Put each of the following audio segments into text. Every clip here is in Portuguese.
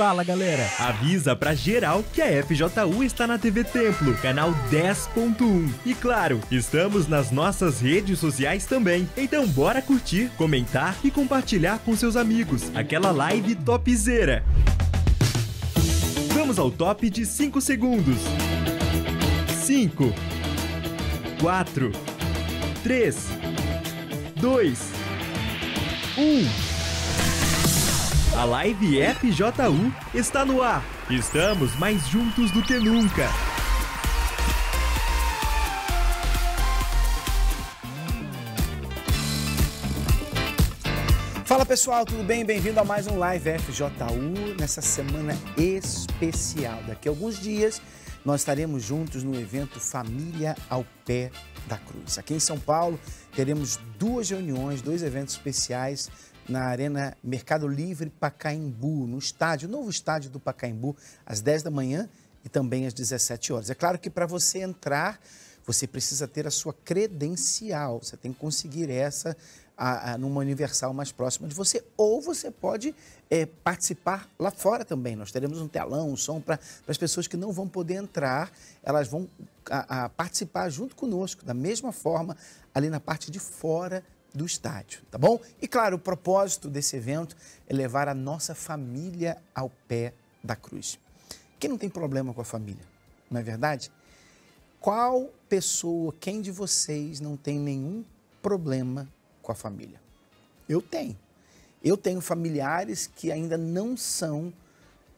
Fala, galera! Avisa pra geral que a FJU está na TV Templo, canal 10.1. E claro, estamos nas nossas redes sociais também. Então bora curtir, comentar e compartilhar com seus amigos. Aquela live topzera. Vamos ao top de 5 segundos. 5, 4, 3, 2, 1. A live FJU está no ar. Estamos mais juntos do que nunca. Fala pessoal, tudo bem? Bem-vindo a mais um Live FJU nessa semana especial. Daqui a alguns dias nós estaremos juntos no evento Família ao Pé da Cruz. Aqui em São Paulo teremos duas reuniões, dois eventos especiais na Arena Mercado Livre Pacaembu, no novo estádio do Pacaembu, às 10 da manhã e também às 17 horas. É claro que para você entrar, você precisa ter a sua credencial, você tem que conseguir essa numa Universal mais próxima de você, ou você pode participar lá fora também. Nós teremos um telão, um som para as pessoas que não vão poder entrar, elas vão participar junto conosco, da mesma forma, ali na parte de fora do estádio, tá bom? E claro, o propósito desse evento é levar a nossa família ao pé da cruz. Quem não tem problema com a família, não é verdade? Qual pessoa, quem de vocês não tem nenhum problema com a família? Eu tenho. Eu tenho familiares que ainda não são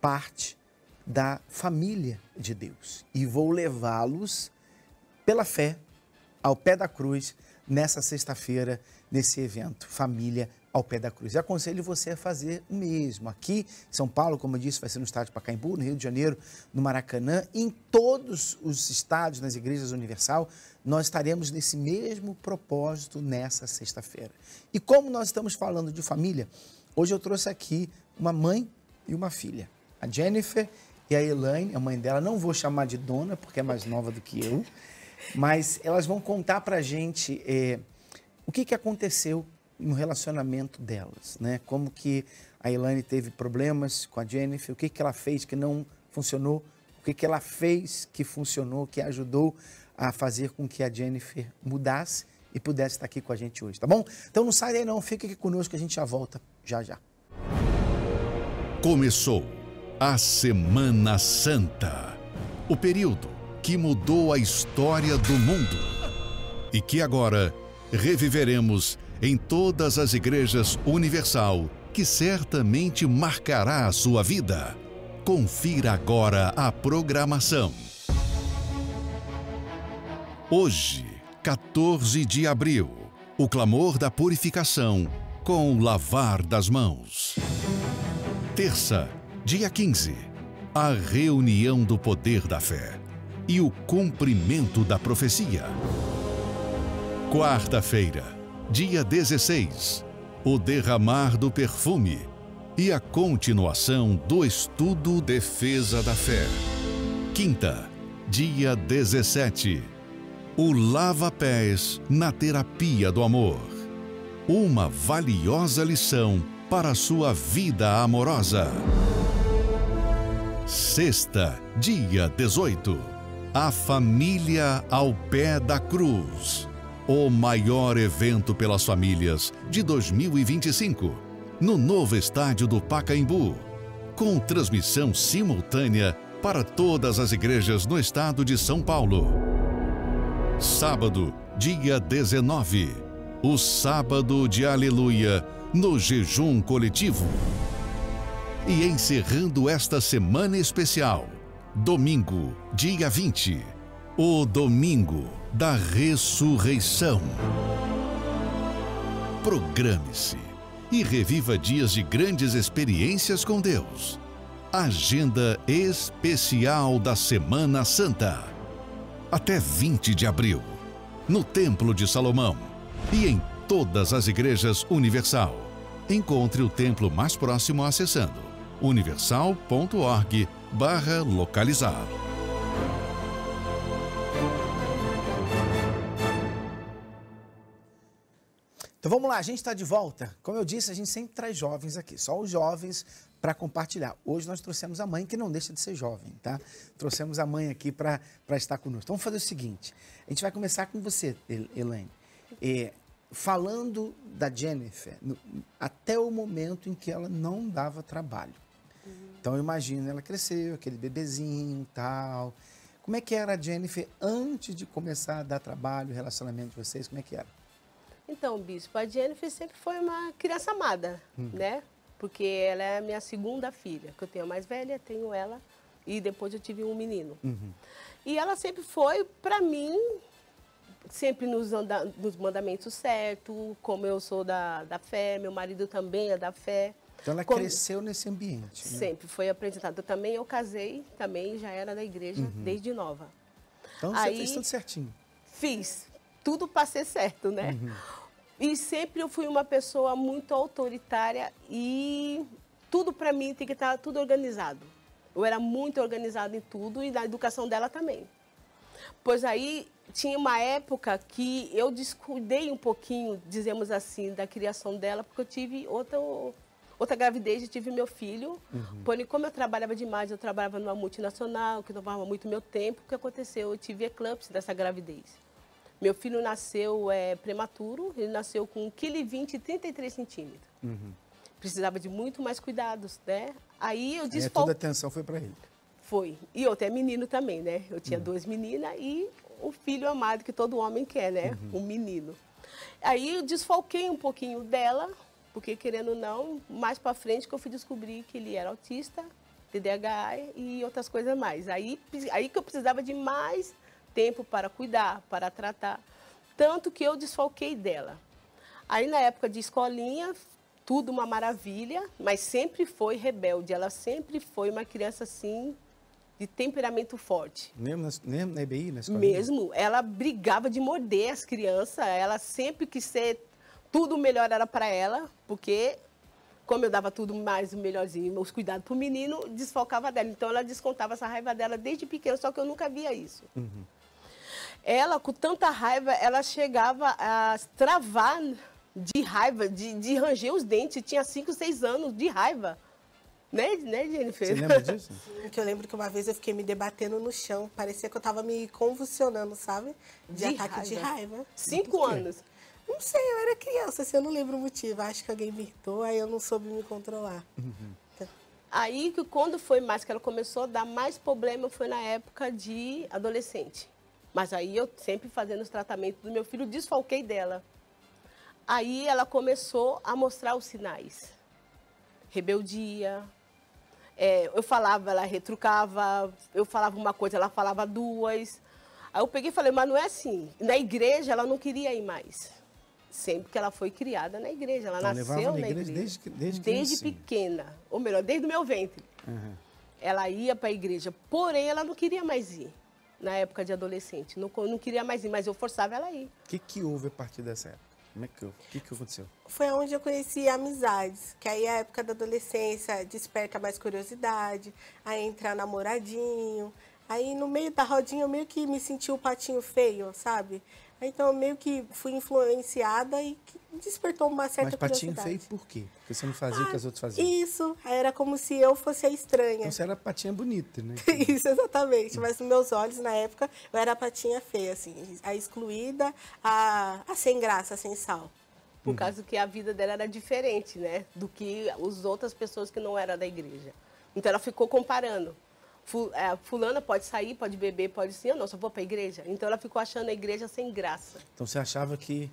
parte da família de Deus e vou levá-los pela fé ao pé da cruz nessa sexta-feira, nesse evento, Família ao Pé da Cruz. E aconselho você a fazer o mesmo. Aqui em São Paulo, como eu disse, vai ser no estádio Pacaembu, no Rio de Janeiro, no Maracanã, e em todos os estádios, nas igrejas Universal, nós estaremos nesse mesmo propósito nessa sexta-feira. E como nós estamos falando de família, hoje eu trouxe aqui uma mãe e uma filha, a Jennifer e a Elaine, a mãe dela, não vou chamar de dona, porque é mais nova do que eu, mas elas vão contar pra gente o que aconteceu no relacionamento delas, né? Como que a Elaine teve problemas com a Jennifer, o que ela fez que não funcionou, o que ela fez que funcionou, que ajudou a fazer com que a Jennifer mudasse e pudesse estar aqui com a gente hoje, tá bom? Então não sai daí não, fica aqui conosco que a gente já volta já já. Começou a Semana Santa, o período que mudou a história do mundo e que agora reviveremos em todas as igrejas Universal, que certamente marcará a sua vida. Confira agora a programação. Hoje, 14 de abril, o clamor da purificação com o lavar das mãos. Terça, dia 15, a reunião do poder da fé e o cumprimento da profecia. Quarta-feira, dia 16, o derramar do perfume e a continuação do estudo Defesa da Fé. Quinta, dia 17, o lava-pés na terapia do amor. Uma valiosa lição para a sua vida amorosa. Sexta, dia 18, a família ao pé da cruz. O maior evento pelas famílias de 2025, no novo estádio do Pacaembu, com transmissão simultânea para todas as igrejas no estado de São Paulo. Sábado, dia 19, o sábado de Aleluia, no jejum coletivo. E encerrando esta semana especial, domingo, dia 20, o domingo da ressurreição. Programe-se e reviva dias de grandes experiências com Deus. Agenda especial da Semana Santa. Até 20 de abril, no Templo de Salomão e em todas as igrejas Universal. Encontre o templo mais próximo acessando universal.org/localizar. Então vamos lá, a gente está de volta. Como eu disse, a gente sempre traz jovens aqui. Só os jovens para compartilhar. Hoje nós trouxemos a mãe, que não deixa de ser jovem, tá? Trouxemos a mãe aqui para estar conosco. Então, vamos fazer o seguinte, a gente vai começar com você, Elaine. Falando da Jennifer, até o momento em que ela não dava trabalho. Então, eu imagino, ela cresceu, aquele bebezinho e tal. Como é que era a Jennifer antes de começar a dar trabalho, o relacionamento de vocês, como é que era? Então, Bispo, a Jennifer sempre foi uma criança amada, né? Porque ela é a minha segunda filha, que eu tenho a mais velha, tenho ela, e depois eu tive um menino. E ela sempre foi, para mim, sempre nos mandamentos certos, como eu sou da fé, meu marido também é da fé. Então ela cresceu nesse ambiente, né? Sempre foi apresentada. Eu casei, também já era da igreja desde nova. Então você fez tudo certinho. Fiz, tudo para ser certo, né? E sempre eu fui uma pessoa muito autoritária e tudo para mim tem que estar tudo organizado. Eu era muito organizada em tudo e na educação dela também. Pois aí tinha uma época que eu descuidei um pouquinho, dizemos assim, da criação dela, porque eu tive outra gravidez e tive meu filho. Porém, como eu trabalhava demais, eu trabalhava numa multinacional, que tomava muito meu tempo, o que aconteceu? Eu tive eclâmpsia dessa gravidez. Meu filho nasceu prematuro, ele nasceu com 1,20 kg e 33 centímetros. Precisava de muito mais cuidados, né? Aí eu desfalquei. Toda a atenção foi para ele. Foi. E eu até menino também, né? Eu tinha 2 meninas e o filho amado que todo homem quer, né? Um menino. Aí eu desfalquei um pouquinho dela, porque querendo ou não, mais para frente que eu fui descobrir que ele era autista, TDAH e outras coisas mais. Aí que eu precisava de mais tempo para cuidar, para tratar. Tanto que eu desfalquei dela. Aí na época de escolinha, tudo uma maravilha, mas sempre foi rebelde. Ela sempre foi uma criança assim, de temperamento forte. Mesmo na EBI, na escola? Mesmo. Ela brigava de morder as crianças. Ela sempre quis ser... Tudo melhor era para ela, porque como eu dava tudo mais o melhorzinho, os cuidados para o menino, desfalcava dela. Então ela descontava essa raiva dela desde pequena, só que eu nunca via isso. Ela, com tanta raiva, ela chegava a travar de raiva, de ranger os dentes. Tinha 5, 6 anos de raiva. Né, Jennifer? Você lembra disso? Que eu lembro que uma vez eu fiquei me debatendo no chão. Parecia que eu estava me convulsionando, sabe? De ataque de raiva. 5 anos. Não sei, eu era criança, assim, eu não lembro o motivo. Acho que alguém me irritou, aí eu não soube me controlar. Aí, que quando foi mais, que ela começou a dar mais problema, foi na época de adolescente. Mas aí eu sempre fazendo os tratamentos do meu filho, desfalquei dela. Aí ela começou a mostrar os sinais. Rebeldia. Eu falava, ela retrucava. Eu falava uma coisa, ela falava duas. Aí eu peguei e falei, mas não é assim. Na igreja ela não queria ir mais. Sempre que ela foi criada na igreja. Ela nasceu na igreja. Desde pequena. Ou melhor, desde o meu ventre. Ela ia para a igreja. Porém, ela não queria mais ir. Na época de adolescente. Não queria mais ir, mas eu forçava ela a ir. O que houve a partir dessa época? Como é que houve? O que aconteceu? Foi onde eu conheci amizades. Que aí a época da adolescência desperta mais curiosidade. Aí entra namoradinho. Aí no meio da rodinha eu meio que me senti o patinho feio, sabe? Então eu meio que fui influenciada e despertou uma certa curiosidade. Mas patinho feio por quê? Porque você não fazia o que as outras faziam? Isso, era como se eu fosse a estranha. Então você era patinha bonita, né? Isso, exatamente. Mas nos meus olhos, na época, eu era a patinha feia, assim. A excluída, a sem graça, sem sal. Por causa que a vida dela era diferente, né? Do que as outras pessoas que não eram da igreja. Então ela ficou comparando. Fulana pode sair, pode beber, pode sim, eu não, só vou para a igreja. Então ela ficou achando a igreja sem graça. Então você achava que,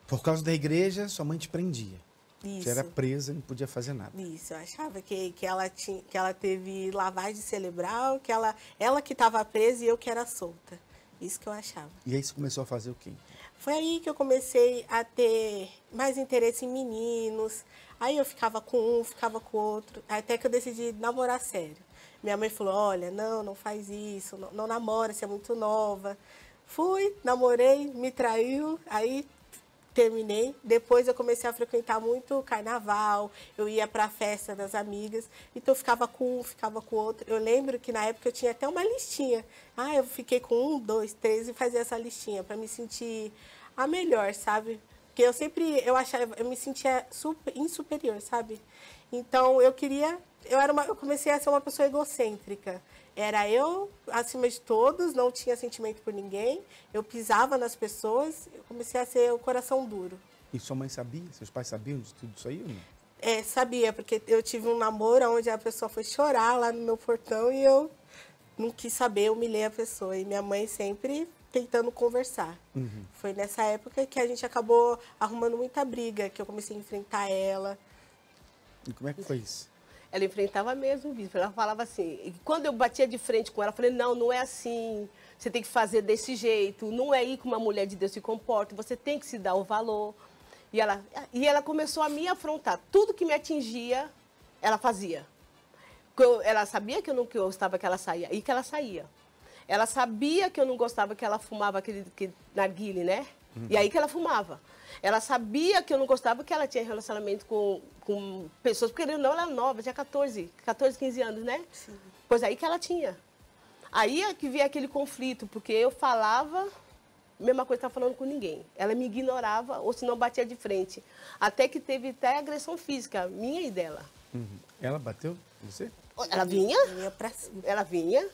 por causa da igreja, sua mãe te prendia. Isso. Você era presa e não podia fazer nada. Isso, eu achava que ela teve lavagem cerebral, que ela que estava presa e eu que era solta. Isso que eu achava. E aí você começou a fazer o quê? Foi aí que eu comecei a ter mais interesse em meninos. Aí eu ficava com um, ficava com o outro, até que eu decidi namorar sério. Minha mãe falou, olha, não faz isso, não namora, você é muito nova. Fui, namorei, me traiu, aí terminei. Depois eu comecei a frequentar muito carnaval, eu ia para a festa das amigas, então eu ficava com um, ficava com o outro. Eu lembro que na época eu tinha até uma listinha. Eu fiquei com 1, 2, 3 e fazia essa listinha para me sentir a melhor, sabe? Porque eu me sentia superior, sabe? Então, eu comecei a ser uma pessoa egocêntrica. Era eu acima de todos, não tinha sentimento por ninguém, eu pisava nas pessoas, eu comecei a ser o coração duro. E sua mãe sabia? Seus pais sabiam de tudo isso aí ou não? Sabia, porque eu tive um namoro onde a pessoa foi chorar lá no meu portão e eu não quis saber, humilhei a pessoa. E minha mãe sempre tentando conversar. Foi nessa época que a gente acabou arrumando muita briga, que eu comecei a enfrentar ela. E como é que foi isso? Ela enfrentava mesmo o vício. Ela falava assim, e quando eu batia de frente com ela, eu falei, não é assim, você tem que fazer desse jeito, não é aí que uma mulher de Deus se comporta, você tem que se dar o valor. E ela começou a me afrontar. Tudo que me atingia, ela fazia. Ela sabia que eu não gostava que ela saía, e que ela saía. Ela sabia que eu não gostava que ela fumava aquele narguile, né? E aí que ela fumava. Ela sabia que eu não gostava que ela tinha relacionamento com pessoas, porque não, ela era nova, tinha 14, 15 anos, né? Sim. Pois aí que ela tinha. Aí é que via aquele conflito, porque eu falava, mesma coisa, estava falando com ninguém. Ela me ignorava, ou se não batia de frente. Até que teve até agressão física, minha e dela. Ela bateu em você? Ela vinha, Eu ia pra cima. ela vinha.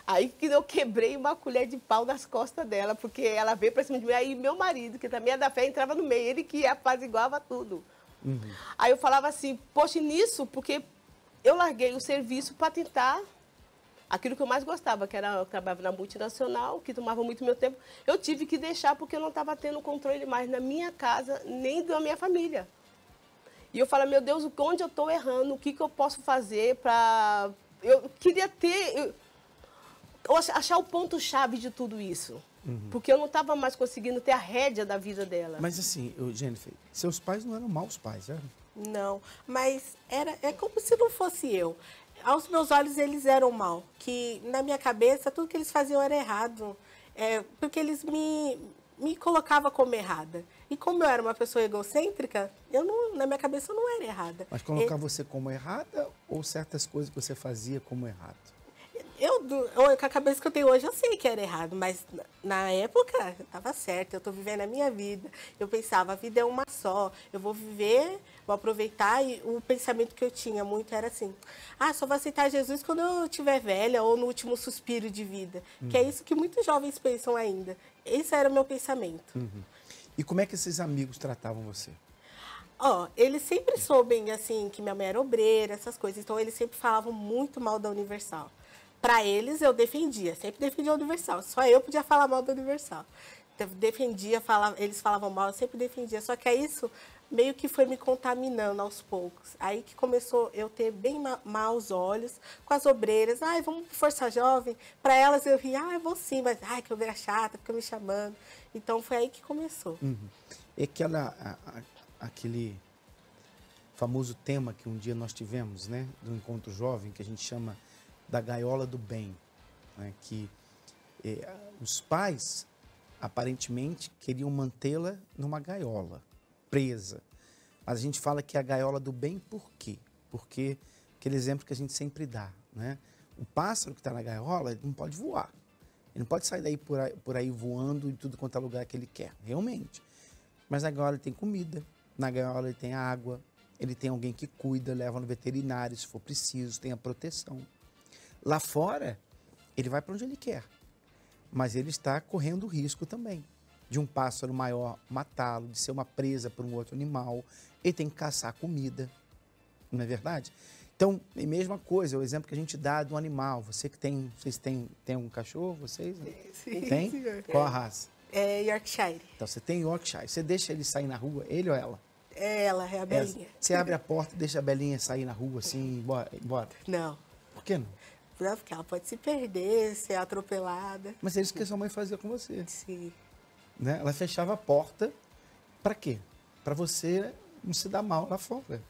Aí que eu quebrei uma colher de pau nas costas dela, porque ela veio pra cima de mim. Aí meu marido, que também é da fé, entrava no meio, ele que apaziguava tudo. Aí eu falava assim, poxa, nisso, porque eu larguei o serviço para tentar aquilo que eu mais gostava, que era eu trabalhava na multinacional, que tomava muito meu tempo. Eu tive que deixar porque eu não estava tendo controle mais na minha casa, nem da minha família. E eu falo, meu Deus, onde eu estou errando, o que eu posso fazer para... Eu queria ter... achar o ponto-chave de tudo isso. Porque eu não estava mais conseguindo ter a rédea da vida dela. Mas assim, Jennifer, seus pais não eram maus pais, eram? Não, mas é como se não fosse eu. Aos meus olhos, eles eram mal. Que na minha cabeça, tudo que eles faziam era errado. Porque eles me colocavam como errada. E como eu era uma pessoa egocêntrica, na minha cabeça eu não era errada. Mas colocar você como errada ou certas coisas que você fazia como errado? Com a cabeça que eu tenho hoje, eu sei que era errado, mas na época estava certo, eu estou vivendo a minha vida. Eu pensava, a vida é uma só, eu vou viver, vou aproveitar, e o pensamento que eu tinha muito era assim, só vou aceitar Jesus quando eu estiver velha ou no último suspiro de vida, que é isso que muitos jovens pensam ainda. Esse era o meu pensamento. E como é que esses amigos tratavam você? Eles sempre soubem, assim, que minha mãe era obreira, essas coisas, então eles sempre falavam muito mal da Universal. Para eles, eu defendia, sempre defendia a Universal. Só eu podia falar mal da Universal. Então, eles falavam mal, eu sempre defendia. Só que isso meio que foi me contaminando aos poucos. Aí que começou eu ter bem maus olhos com as obreiras. Vamos pro Força Jovem. Para elas eu ria, eu vou sim, mas que obreira chata, fica me chamando. Então foi aí que começou. É aquele famoso tema que um dia nós tivemos, né, do Encontro Jovem, que a gente chama da gaiola do bem, né? Que os pais aparentemente queriam mantê-la numa gaiola, presa. Mas a gente fala que é a gaiola do bem por quê? Porque aquele exemplo que a gente sempre dá, né? O pássaro que está na gaiola, ele não pode voar. Ele não pode sair daí por aí voando em tudo quanto é lugar que ele quer, realmente. Mas na gaiola ele tem comida, na gaiola ele tem água, ele tem alguém que cuida, leva no veterinário se for preciso, tem a proteção. Lá fora, ele vai para onde ele quer, mas ele está correndo o risco também de um pássaro maior matá-lo, de ser uma presa para um outro animal. Ele tem que caçar comida, não é verdade? Então, a mesma coisa, o exemplo que a gente dá do animal. Vocês têm um cachorro, vocês? Sim, tem? senhor. Qual a raça? É Yorkshire. Então, você tem Yorkshire. Você deixa ele sair na rua, ele ou ela? É ela, é a Belinha. Você abre a porta e deixa a Belinha sair na rua assim, embora? Não. Por que não? Porque ela pode se perder, ser atropelada. Mas é isso que a sua mãe fazia com você. Sim. Né? Ela fechava a porta, para quê? Para você não se dar mal lá fora,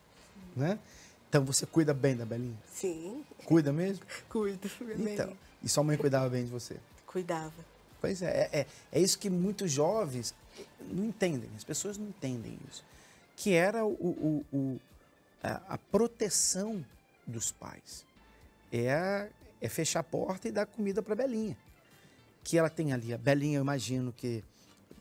né? Então, você cuida bem da Belinha? Sim. Cuida mesmo? Cuido. Então, e sua mãe cuidava bem de você? Cuidava. Pois é isso que muitos jovens não entendem, as pessoas não entendem isso. Que era a proteção dos pais. É fechar a porta e dar comida para a Belinha. Que ela tem ali, a Belinha, eu imagino que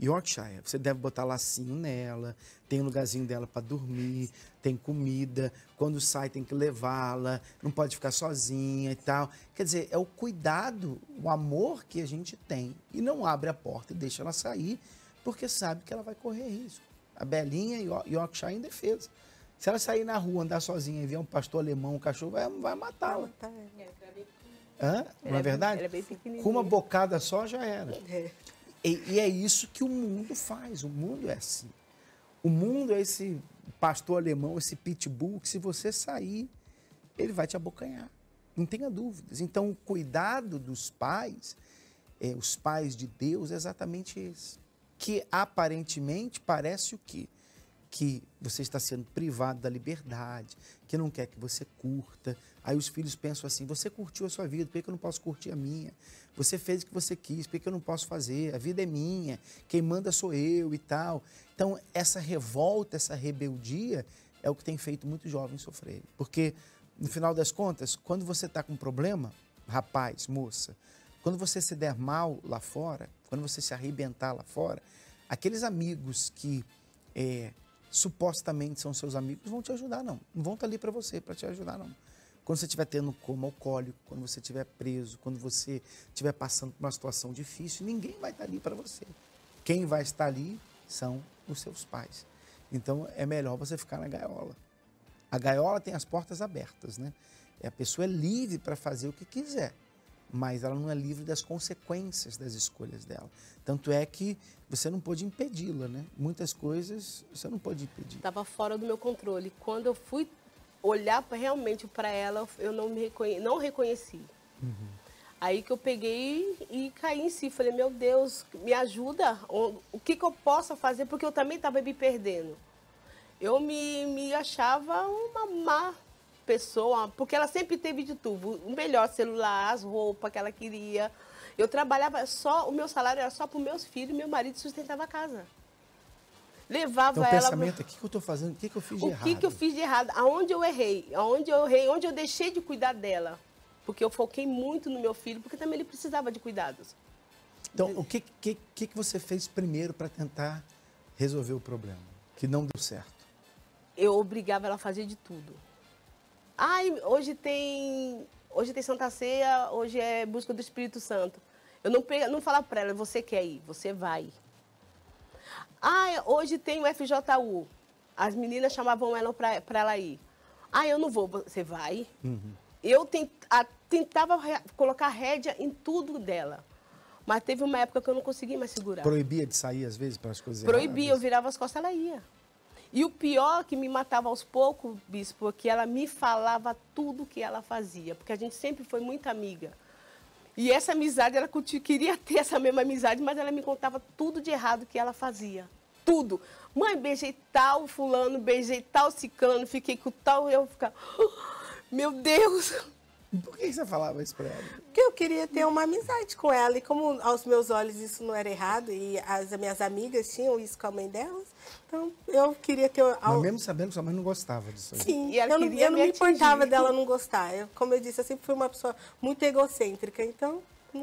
Yorkshire. Você deve botar lacinho nela, tem um lugarzinho dela para dormir, tem comida, quando sai tem que levá-la, não pode ficar sozinha e tal. Quer dizer, é o cuidado, o amor que a gente tem e não abre a porta e deixa ela sair porque sabe que ela vai correr risco. A Belinha e Yorkshire em defesa. Se ela sair na rua, andar sozinha e ver um pastor alemão, um cachorro, vai matá-la. Hã? Não é verdade? Ela é bem pequenininha. Com uma bocada só já era. É. E é isso que o mundo faz. O mundo é assim. O mundo é esse pastor alemão, esse pitbull, que se você sair, ele vai te abocanhar. Não tenha dúvidas. Então, o cuidado dos pais, os pais de Deus, é exatamente esse. Que aparentemente parece o quê? Que você está sendo privado da liberdade, que não quer que você curta. Aí os filhos pensam assim, você curtiu a sua vida, por que eu não posso curtir a minha? Você fez o que você quis, por que eu não posso fazer? A vida é minha, quem manda sou eu e tal. Então, essa revolta, essa rebeldia é o que tem feito muitos jovens sofrerem. Porque, no final das contas, quando você está com um problema, rapaz, moça, quando você se der mal lá fora, quando você se arrebentar lá fora, aqueles amigos que supostamente são seus amigos vão te ajudar, não. Não vão estar ali para você, para te ajudar, não. Quando você estiver tendo coma alcoólico, quando você estiver preso, quando você estiver passando por uma situação difícil, ninguém vai estar ali para você. Quem vai estar ali são os seus pais. Então, é melhor você ficar na gaiola. A gaiola tem as portas abertas, né? A pessoa é livre para fazer o que quiser, mas ela não é livre das consequências das escolhas dela. Tanto é que você não pôde impedi-la, né? Muitas coisas você não pôde impedir. Estava fora do meu controle. Quando eu fui olhar realmente para ela, eu não reconheci. Uhum. Aí que eu peguei e caí em si. Falei, meu Deus, me ajuda. O que eu posso fazer? Porque eu também estava me perdendo. Eu me achava uma má pessoa, porque ela sempre teve de tudo. O melhor celular, as roupas que ela queria. Eu trabalhava só, o meu salário era só para os meus filhos e meu marido sustentava a casa. Levava então, ela... o pensamento é, o que eu estou fazendo? O que eu fiz de errado? O que eu fiz de errado? Aonde eu errei? Onde eu deixei de cuidar dela? Porque eu foquei muito no meu filho, porque também ele precisava de cuidados. Então, o que você fez primeiro para tentar resolver o problema, que não deu certo? Eu obrigava ela a fazer de tudo. Ai, hoje tem Santa Ceia, hoje é busca do Espírito Santo. Eu não falava para ela, você quer ir, você vai. Ah, hoje tem o FJU. As meninas chamavam ela para ela ir. Ah, eu não vou, você vai. Uhum. Eu tentava colocar rédea em tudo dela. Mas teve uma época que eu não consegui mais segurar. Proibia de sair, às vezes, para as coisas Proibia, erradas? eu virava as costas, ela ia. E o pior que me matava aos poucos, bispo, é que ela me falava tudo que ela fazia. Porque a gente sempre foi muito amiga. E essa amizade, ela queria ter essa mesma amizade, mas ela me contava tudo de errado que ela fazia. Tudo. Mãe, beijei tal fulano, beijei tal ciclano, fiquei com tal... Eu ficava... Meu Deus! Por que você falava isso para ela? Porque eu queria ter uma amizade com ela. E como aos meus olhos isso não era errado, e as minhas amigas tinham isso com a mãe delas, então eu queria ter... Mas mesmo sabendo que sua mãe não gostava disso aí. Sim, E ela eu não queria me me importava atingir. dela não gostar. Como eu disse, eu sempre fui uma pessoa muito egocêntrica, então...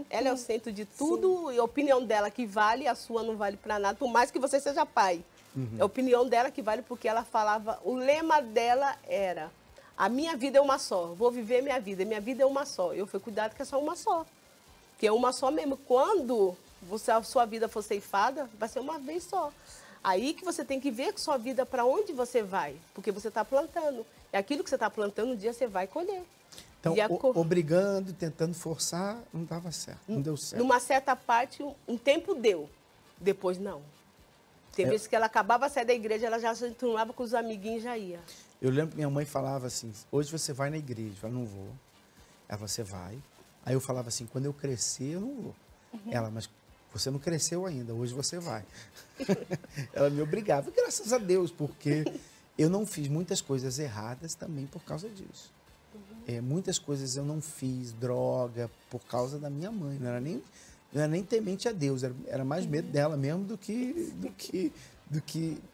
Ela é o centro de tudo. Sim. E a opinião dela que vale, a sua não vale para nada, por mais que você seja pai. Uhum. É a opinião dela que vale, porque ela falava... O lema dela era... A minha vida é uma só, vou viver minha vida é uma só. Eu fui cuidado que é só uma só. Que é uma só mesmo. Quando a sua vida for ceifada, vai ser uma vez só. Aí que você tem que ver sua vida para onde você vai. Porque você está plantando. E aquilo que você está plantando, um dia você vai colher. Então, obrigando, tentando forçar, não dava certo, não deu certo. Numa certa parte, um tempo deu. Depois, não. Tem vezes que ela acabava de sair da igreja, ela já se enturmava com os amiguinhos e já ia. Eu lembro que minha mãe falava assim, hoje você vai na igreja. Eu falava, não vou. Ela falou, você vai. Aí eu falava assim, quando eu crescer, eu não vou. Uhum. Ela, mas você não cresceu ainda, hoje você vai. Ela me obrigava, graças a Deus, porque eu não fiz muitas coisas erradas também por causa disso. Muitas coisas eu não fiz, droga, por causa da minha mãe. Não era nem temente a Deus, era mais medo dela mesmo do que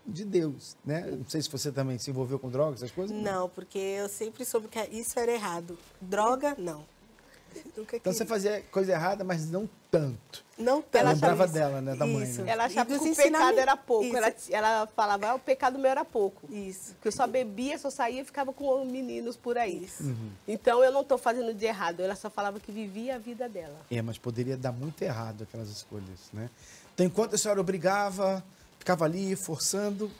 de Deus, né? Não sei se você também se envolveu com drogas, essas coisas. Não, porque eu sempre soube que isso era errado. Droga, não. Então você fazia coisa errada, mas não tanto. Não tanto. Ela lembrava dela, né, da mãe. Isso. Né? Ela achava E que o dos pecado ensinamentos. era pouco. Isso. Ela falava, o pecado meu era pouco. Isso. Que eu só bebia, só saía e ficava com meninos por aí. Isso. Então eu não estou fazendo de errado. Ela só falava que vivia a vida dela. Mas poderia dar muito errado aquelas escolhas, né? Então, enquanto a senhora obrigava, ficava ali forçando...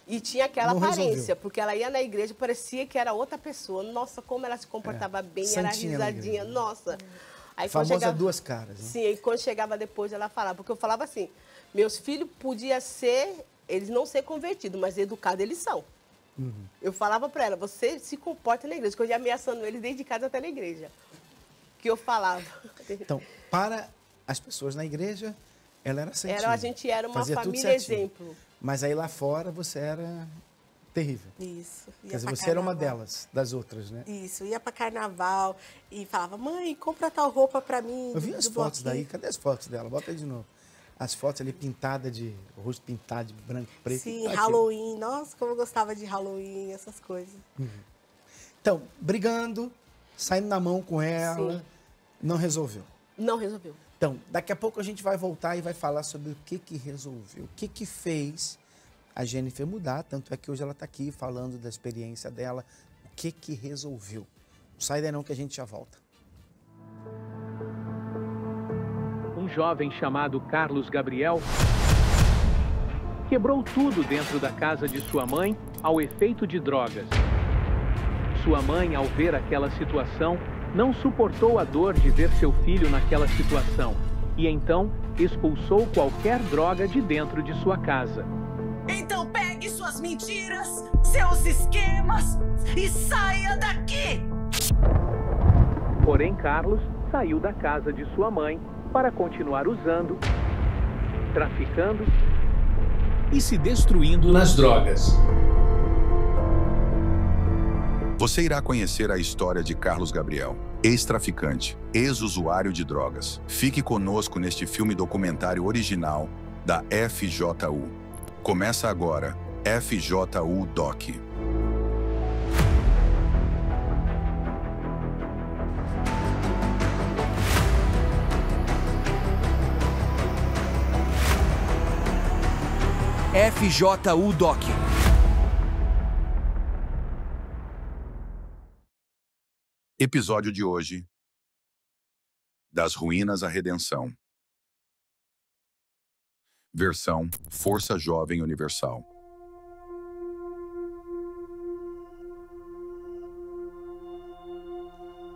E tinha aquela Não aparência, resolveu. porque ela ia na igreja, parecia que era outra pessoa. Nossa, como ela se comportava bem, era santinha na risadinha. igreja. Nossa. Aí, Famosa duas caras, né? Sim, e quando chegava depois, ela falava. Porque eu falava assim, meus filhos podiam ser, eles não ser convertidos, mas educados eles são. Eu falava para ela, você se comporta na igreja, que eu ia ameaçando eles desde casa até na igreja. Que eu falava. Então, para as pessoas na igreja, ela era santinha. A gente era uma Fazia tudo família certinho. exemplo. Mas aí lá fora você era terrível. Isso. Ia Quer dizer, pra você era uma carnaval. delas, das outras, né? Isso. Ia pra carnaval e falava, mãe, compra tal roupa pra mim. Eu vi as do fotos bloquinho. daí, cadê as fotos dela? Bota aí de novo. As fotos ali pintadas de o rosto pintado de branco e preto. Sim, Aqui. Halloween. Nossa, como eu gostava de Halloween, essas coisas. Então, brigando, saindo na mão com ela, Sim. não resolveu. Não resolveu. Então, daqui a pouco a gente vai voltar e vai falar sobre o que resolveu, o que fez a Jennifer mudar, tanto é que hoje ela está aqui falando da experiência dela, o que resolveu. Não sai daí não que a gente já volta. Um jovem chamado Carlos Gabriel quebrou tudo dentro da casa de sua mãe ao efeito de drogas. Sua mãe, ao ver aquela situação, não suportou a dor de ver seu filho naquela situação e então expulsou qualquer droga de dentro de sua casa. Então pegue suas mentiras, seus esquemas e saia daqui! Porém, Carlos saiu da casa de sua mãe para continuar usando, traficando e se destruindo nas drogas. Você irá conhecer a história de Carlos Gabriel, ex-traficante, ex-usuário de drogas. Fique conosco neste filme documentário original da FJU. Começa agora, FJU Doc. FJU Doc. Episódio de hoje: Das ruínas à redenção. Versão Força Jovem Universal.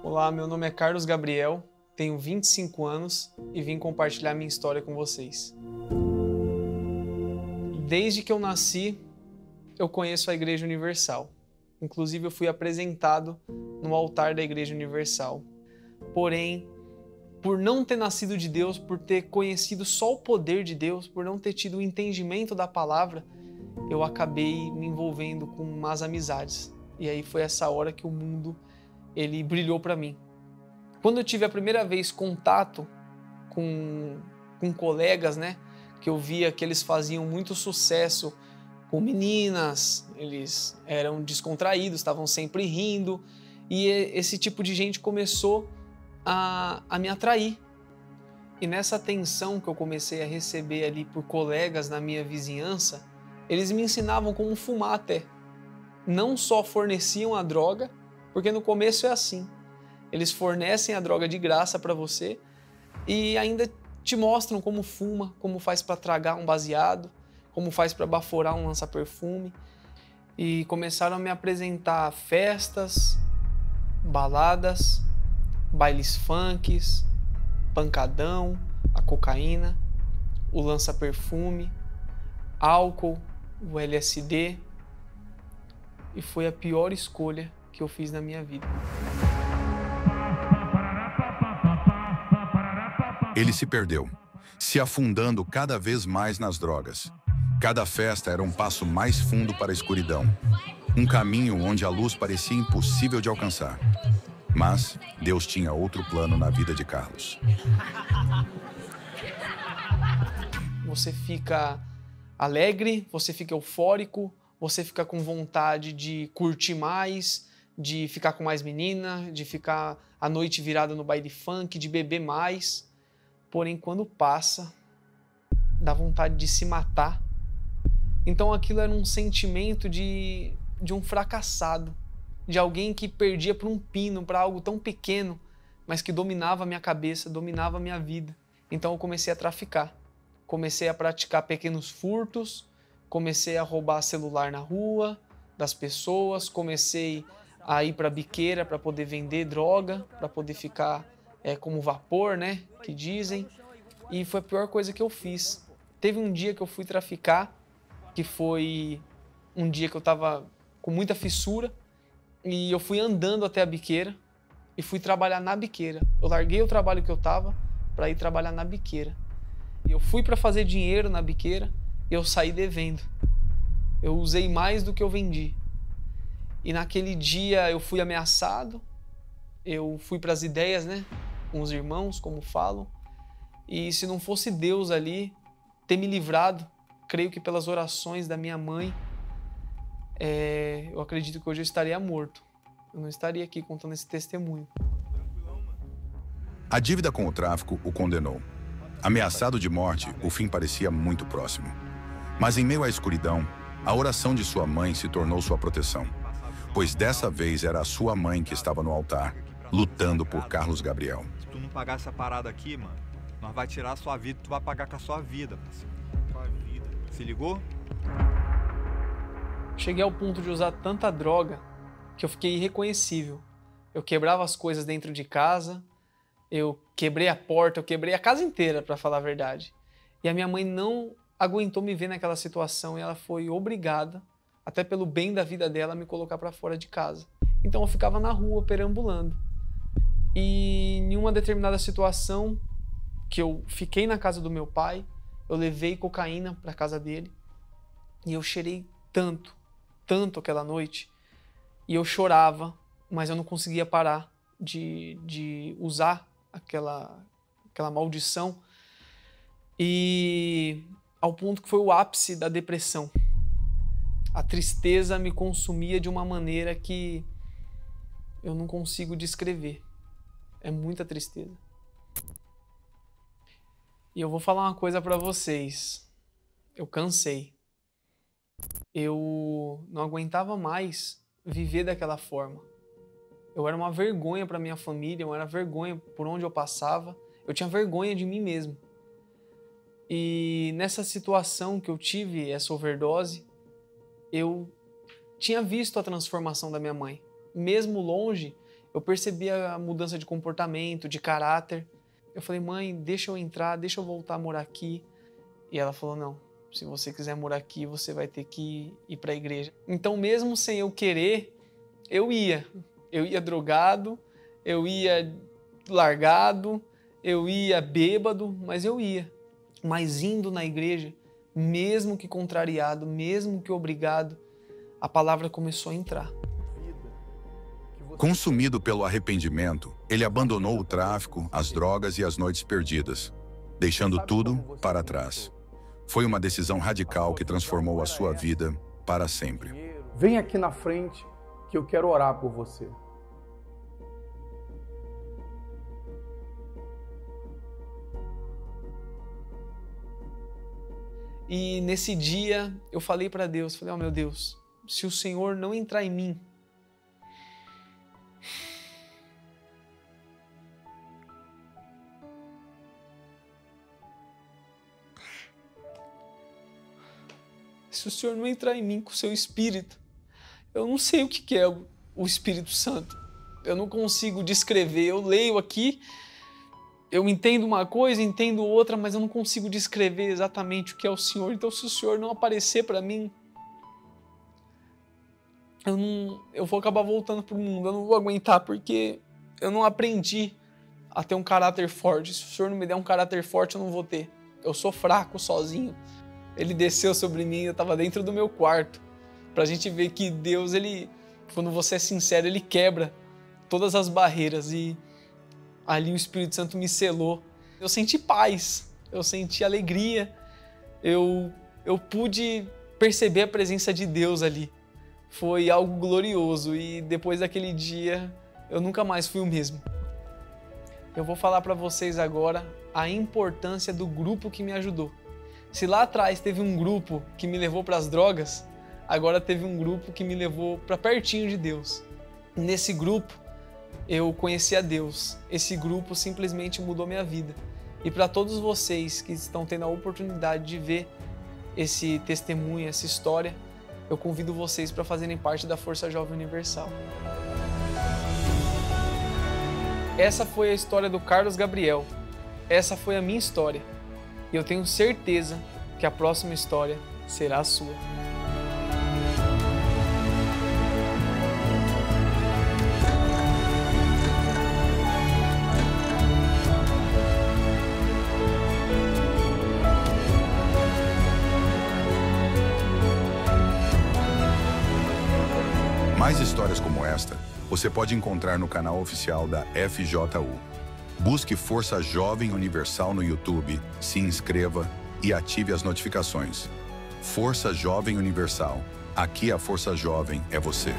Olá, meu nome é Carlos Gabriel, tenho 25 anos e vim compartilhar minha história com vocês. Desde que eu nasci, eu conheço a Igreja Universal. Inclusive, eu fui apresentado no altar da Igreja Universal. Porém, por não ter nascido de Deus, por ter conhecido só o poder de Deus, por não ter tido o entendimento da palavra, eu acabei me envolvendo com más amizades. E aí foi essa hora que o mundo ele brilhou para mim. Quando eu tive a primeira vez contato com colegas, né, que eu via que eles faziam muito sucesso com meninas, eles eram descontraídos, estavam sempre rindo, e esse tipo de gente começou a me atrair. E nessa atenção que eu comecei a receber ali por colegas na minha vizinhança, eles me ensinavam como fumar até. Não só forneciam a droga, porque no começo é assim. Eles fornecem a droga de graça para você e ainda te mostram como fuma, como faz para tragar um baseado, como faz para baforar um lança-perfume. E começaram a me apresentar festas, baladas, bailes funks, pancadão, a cocaína, o lança-perfume, álcool, o LSD. E foi a pior escolha que eu fiz na minha vida. Ele se perdeu, se afundando cada vez mais nas drogas. Cada festa era um passo mais fundo para a escuridão. Um caminho onde a luz parecia impossível de alcançar. Mas Deus tinha outro plano na vida de Carlos. Você fica alegre, você fica eufórico, você fica com vontade de curtir mais, de ficar com mais menina, de ficar a noite virada no baile funk, de beber mais. Porém, quando passa, dá vontade de se matar. Então aquilo era um sentimento de um fracassado, de alguém que perdia por um pino, para algo tão pequeno, mas que dominava a minha cabeça, dominava a minha vida. Então eu comecei a traficar, comecei a praticar pequenos furtos, comecei a roubar celular na rua das pessoas, comecei a ir para a biqueira para poder vender droga, para poder ficar como vapor, né, que dizem. E foi a pior coisa que eu fiz. Teve um dia que eu fui traficar, que foi um dia que eu estava com muita fissura, e eu fui andando até a biqueira e fui trabalhar na biqueira. Eu larguei o trabalho que eu estava para ir trabalhar na biqueira. E eu fui para fazer dinheiro na biqueira e eu saí devendo. Eu usei mais do que eu vendi. E naquele dia eu fui ameaçado, eu fui para as ideias, né, com os irmãos, como falam, e se não fosse Deus ali ter me livrado, creio que pelas orações da minha mãe, eu acredito que hoje eu estaria morto. Eu não estaria aqui contando esse testemunho. A dívida com o tráfico o condenou. Ameaçado de morte, o fim parecia muito próximo. Mas em meio à escuridão, a oração de sua mãe se tornou sua proteção. Pois dessa vez era a sua mãe que estava no altar, lutando por Carlos Gabriel. Se tu não pagar essa parada aqui, mano, nós vai tirar a sua vida, tu vai pagar com a sua vida, parceiro. Sua vida. Se ligou? Cheguei ao ponto de usar tanta droga que eu fiquei irreconhecível. Eu quebrava as coisas dentro de casa, eu quebrei a porta, eu quebrei a casa inteira, para falar a verdade. E a minha mãe não aguentou me ver naquela situação e ela foi obrigada, até pelo bem da vida dela, a me colocar para fora de casa. Então eu ficava na rua perambulando. E em uma determinada situação que eu fiquei na casa do meu pai, eu levei cocaína para casa dele e eu cheirei tanto aquela noite, e eu chorava, mas eu não conseguia parar de usar aquela maldição, e ao ponto que foi o ápice da depressão. A tristeza me consumia de uma maneira que eu não consigo descrever. É muita tristeza. E eu vou falar uma coisa para vocês. Eu cansei. Eu não aguentava mais viver daquela forma. Eu era uma vergonha para minha família, eu era vergonha por onde eu passava. Eu tinha vergonha de mim mesmo. E nessa situação que eu tive essa overdose, eu tinha visto a transformação da minha mãe. Mesmo longe, eu percebia a mudança de comportamento, de caráter. Eu falei, mãe, deixa eu entrar, deixa eu voltar a morar aqui. E ela falou, não, se você quiser morar aqui, você vai ter que ir para a igreja. Então, mesmo sem eu querer, eu ia. Eu ia drogado, eu ia largado, eu ia bêbado, mas eu ia. Mas indo na igreja, mesmo que contrariado, mesmo que obrigado, a palavra começou a entrar. Consumido pelo arrependimento, ele abandonou o tráfico, as drogas e as noites perdidas, deixando tudo para trás. Foi uma decisão radical que transformou a sua vida para sempre. Vem aqui na frente que eu quero orar por você. E nesse dia eu falei para Deus, falei, meu Deus, se o Senhor não entrar em mim, se o Senhor não entrar em mim com o seu Espírito, eu não sei o que é o Espírito Santo. Eu não consigo descrever. Eu leio aqui, eu entendo uma coisa, entendo outra, mas eu não consigo descrever exatamente o que é o Senhor. Então, se o Senhor não aparecer para mim, eu vou acabar voltando para o mundo. Eu não vou aguentar, porque eu não aprendi a ter um caráter forte. Se o Senhor não me der um caráter forte, eu não vou ter. Eu sou fraco sozinho. Ele desceu sobre mim, eu estava dentro do meu quarto. Pra gente ver que Deus, quando você é sincero, Ele quebra todas as barreiras. E ali o Espírito Santo me selou. Eu senti paz, eu senti alegria. Eu pude perceber a presença de Deus ali. foi algo glorioso e depois daquele dia eu nunca mais fui o mesmo. Eu vou falar para vocês agora a importância do grupo que me ajudou. Se lá atrás teve um grupo que me levou para as drogas, agora teve um grupo que me levou para pertinho de Deus. Nesse grupo eu conheci a Deus. Esse grupo simplesmente mudou minha vida. E para todos vocês que estão tendo a oportunidade de ver esse testemunho, essa história, eu convido vocês para fazerem parte da Força Jovem Universal. Essa foi a história do Carlos Gabriel. Essa foi a minha história. E eu tenho certeza que a próxima história será a sua. Mais histórias como esta, você pode encontrar no canal oficial da FJU. Busque Força Jovem Universal no YouTube, se inscreva e ative as notificações. Força Jovem Universal. Aqui a Força Jovem é você.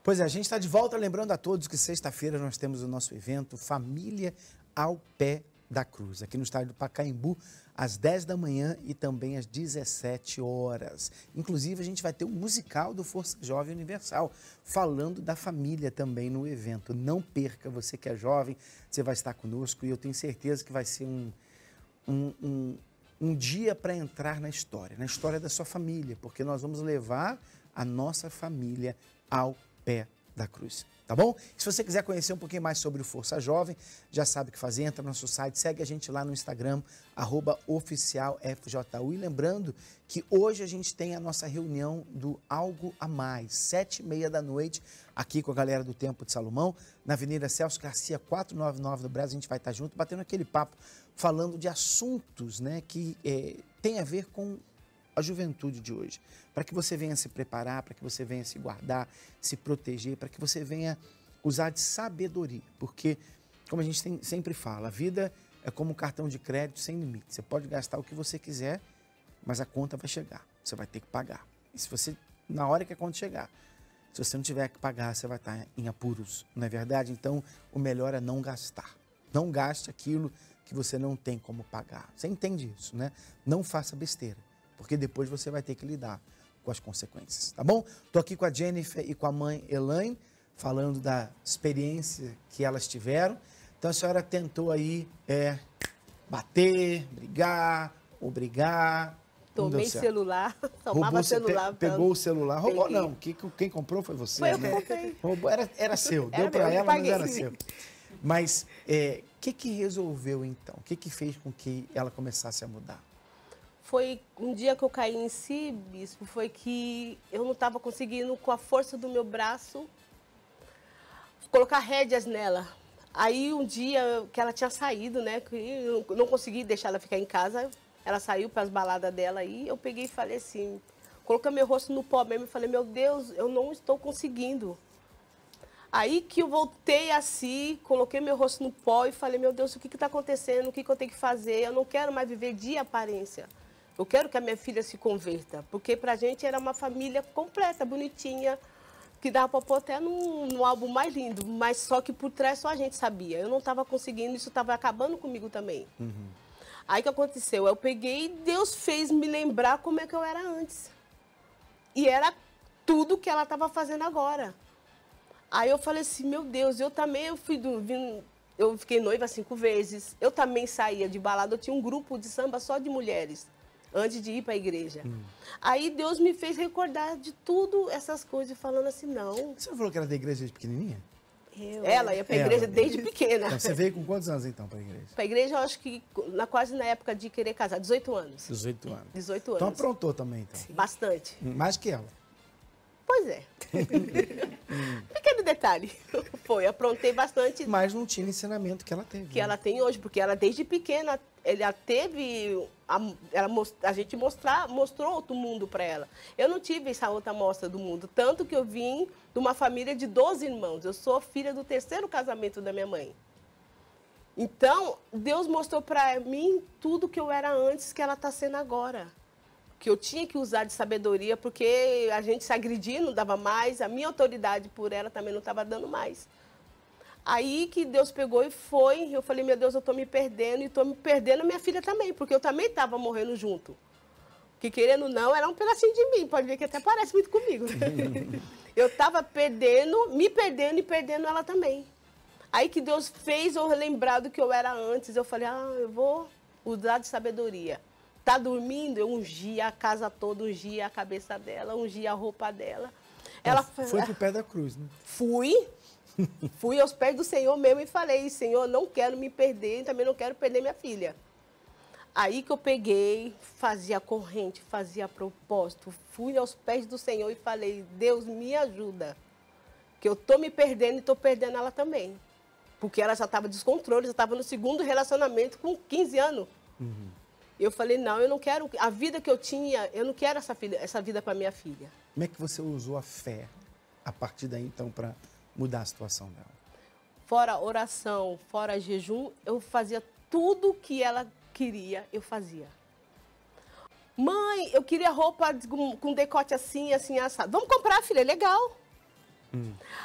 Pois é, a gente está de volta, lembrando a todos que sexta-feira nós temos o nosso evento Família ao Pé da Cruz, aqui no estádio do Pacaembu, às 10 da manhã e também às 17 horas. Inclusive, a gente vai ter um musical do Força Jovem Universal, falando da família também no evento. Não perca, você que é jovem, você vai estar conosco e eu tenho certeza que vai ser um dia para entrar na história da sua família, porque nós vamos levar a nossa família ao pé da cruz, tá bom? Se você quiser conhecer um pouquinho mais sobre o Força Jovem, já sabe o que fazer, entra no nosso site, segue a gente lá no Instagram, @oficialfju. E lembrando que hoje a gente tem a nossa reunião do Algo a Mais, 7h30 da noite, aqui com a galera do Templo de Salomão, na Avenida Celso Garcia, 499 do Brasil. A gente vai estar junto, batendo aquele papo, falando de assuntos, né, que tem a ver com a juventude de hoje, para que você venha se preparar, para que você venha se guardar, se proteger, para que você venha usar de sabedoria, porque, como a gente sempre fala, a vida é como um cartão de crédito sem limite. Você pode gastar o que você quiser, mas a conta vai chegar, você vai ter que pagar. E se você, na hora que a conta chegar, se você não tiver que pagar, você vai estar em apuros, não é verdade? Então, o melhor é não gastar. Não gaste aquilo que você não tem como pagar. Você entende isso, né? Não faça besteira, porque depois você vai ter que lidar com as consequências, tá bom? Tô aqui com a Jennifer e com a mãe Elaine, falando da experiência que elas tiveram. Então a senhora tentou aí bater, brigar, obrigar. Tomei celular, tomava celular. Pegou o celular, roubou não, quem comprou foi você, foi né? Eu comprei. Roubou, era seu, deu para ela, mas era seu. Mas o que resolveu então? O que fez com que ela começasse a mudar? Foi um dia que eu caí em si, bispo, foi que eu não estava conseguindo, com a força do meu braço, colocar rédeas nela. Aí um dia que ela tinha saído, né, que eu não consegui deixar ela ficar em casa, ela saiu para as baladas dela aí, eu peguei e falei assim, coloquei meu rosto no pó mesmo e falei, meu Deus, eu não estou conseguindo. Aí que eu voltei assim, coloquei meu rosto no pó e falei, meu Deus, o que está acontecendo, o que eu tenho que fazer? Eu não quero mais viver de aparência. Eu quero que a minha filha se converta, porque pra gente era uma família completa, bonitinha, que dava para pôr até num álbum mais lindo, mas só que por trás só a gente sabia. Eu não estava conseguindo, isso estava acabando comigo também. Uhum. Aí o que aconteceu? Eu peguei e Deus fez me lembrar como é que eu era antes. E era tudo que ela estava fazendo agora. Aí eu falei assim, meu Deus, eu fiquei noiva 5 vezes, eu também saía de balada, eu tinha um grupo de samba só de mulheres, antes de ir para a igreja. Aí Deus me fez recordar de tudo essas coisas, falando assim, não. Você falou que era da igreja desde pequenininha? Ela ia para a igreja desde pequena. Então, você veio com quantos anos, então, para a igreja? Para a igreja, eu acho que quase na época de querer casar, 18 anos. 18 anos. 18 anos. Então aprontou também, então? Bastante. Mais que ela? Pois é. Pequeno detalhe. Foi, aprontei bastante. Mas não tinha o ensinamento que ela teve. Que ela tem hoje, porque ela desde pequena, ela teve, a gente mostrou outro mundo para ela. Eu não tive essa outra amostra do mundo, tanto que eu vim de uma família de 12 irmãos. Eu sou filha do 3º casamento da minha mãe. Então, Deus mostrou para mim tudo que eu era antes que ela está sendo agora. Que eu tinha que usar de sabedoria, porque a gente se agredia, não dava mais, a minha autoridade por ela também não estava dando mais. Aí que Deus pegou e foi, eu falei, meu Deus, eu estou me perdendo, e estou me perdendo a minha filha também, porque eu também estava morrendo junto. Que querendo ou não, era um pedacinho de mim, pode ver que até parece muito comigo. Eu estava perdendo, me perdendo e perdendo ela também. Aí que Deus fez eu lembrar do que eu era antes, eu falei, eu vou usar de sabedoria. Tá dormindo, eu ungia a casa toda, ungia a cabeça dela, ungia a roupa dela. Ela foi pro pé da cruz, né? Fui aos pés do Senhor mesmo e falei, Senhor, não quero me perder, também não quero perder minha filha. Aí que eu peguei, fazia corrente, fazia propósito, fui aos pés do Senhor e falei, Deus, me ajuda, que eu tô me perdendo e tô perdendo ela também. Porque ela já estava descontrole, já estava no 2º relacionamento com 15 anos. Uhum. Eu falei, não, eu não quero, a vida que eu tinha, eu não quero essa vida para minha filha. Como é que você usou a fé a partir daí, então, para mudar a situação dela? Fora oração, fora jejum, eu fazia tudo que ela queria, eu fazia. Mãe, eu queria roupa com decote assim, assim, assado. Vamos comprar, filha, é legal.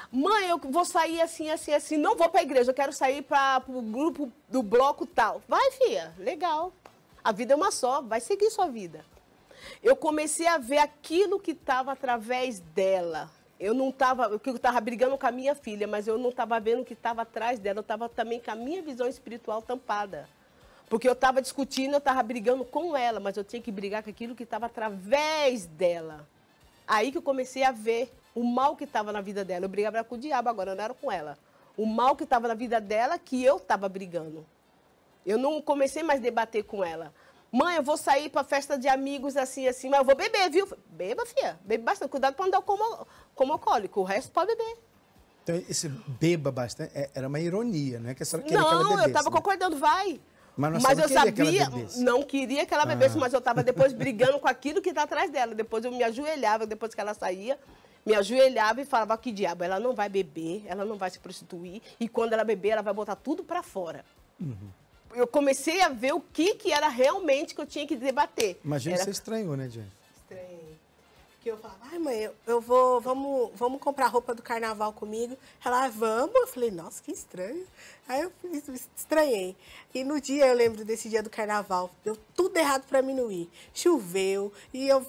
Mãe, eu vou sair assim, assim, assim. Não vou para a igreja, eu quero sair para o grupo do bloco tal. Vai, filha, legal. A vida é uma só, vai seguir sua vida. Eu comecei a ver aquilo que estava através dela. Eu estava brigando com a minha filha, mas eu não estava vendo o que estava atrás dela. Eu estava também com a minha visão espiritual tampada. Porque eu estava discutindo, eu estava brigando com ela, mas eu tinha que brigar com aquilo que estava através dela. Aí que eu comecei a ver o mal que estava na vida dela. Eu brigava com o diabo, agora eu não era com ela. O mal que estava na vida dela, que eu estava brigando. Eu não comecei mais a debater com ela. Mãe, eu vou sair para festa de amigos assim, assim, mas eu vou beber, viu? Beba, filha. Bebe bastante. Cuidado para não dar como alcoólico. O resto pode beber. Então, esse beba bastante era uma ironia, né? Que a senhora queria que ela bebesse. Não, eu estava concordando, vai. Mas eu sabia, não queria que ela bebesse, mas eu estava depois brigando com aquilo que está atrás dela. Depois eu me ajoelhava, depois que ela saía, me ajoelhava e falava, que diabo, ela não vai beber, ela não vai se prostituir, e quando ela beber, ela vai botar tudo para fora. Uhum. Eu comecei a ver o que era realmente que eu tinha que debater. Imagina que você estranhou, né, Jennifer? Estranhei. Que eu falava, ai mãe, vamos comprar roupa do carnaval comigo. Ela, vamos. Eu falei, nossa, que estranho. Aí eu estranhei. E no dia, eu lembro desse dia do carnaval, deu tudo errado pra mim não ir. Choveu, e eu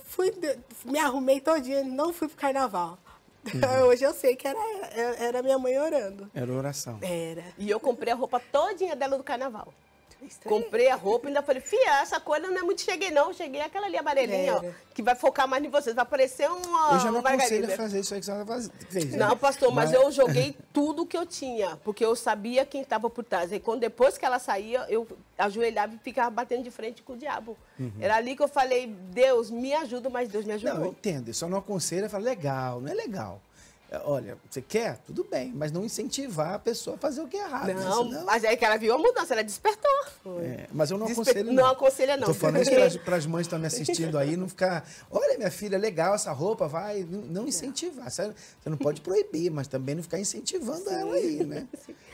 me arrumei todinha e não fui pro carnaval. Uhum. Hoje eu sei que era minha mãe orando. Era oração. Era. E eu comprei a roupa todinha dela do carnaval. Comprei a roupa e ainda falei, filha, essa cor não é muito cheguei, não. Cheguei aquela ali amarelinha, ó, que vai focar mais em vocês. Vai parecer uma Eu já não margarida. aconselho a fazer isso aí que a senhora fez. Não, pastor, mas eu joguei tudo que eu tinha, porque eu sabia quem estava por trás. E depois que ela saía, eu ajoelhava e ficava batendo de frente com o diabo. Uhum. Era ali que eu falei, Deus, me ajuda, mas Deus me ajudou. Não, eu entendo. Eu só não aconselho, eu falo, legal, não é legal. Olha, você quer? Tudo bem, mas não incentivar a pessoa a fazer o que é errado. Não, né? mas aí que ela viu a mudança, ela despertou. Mas eu não aconselho, não. Não aconselha, não. Estou falando isso para as mães que estão me assistindo aí, não ficar, olha, minha filha, legal essa roupa, vai. Não incentivar. Você não pode proibir, mas também não ficar incentivando ela aí, né?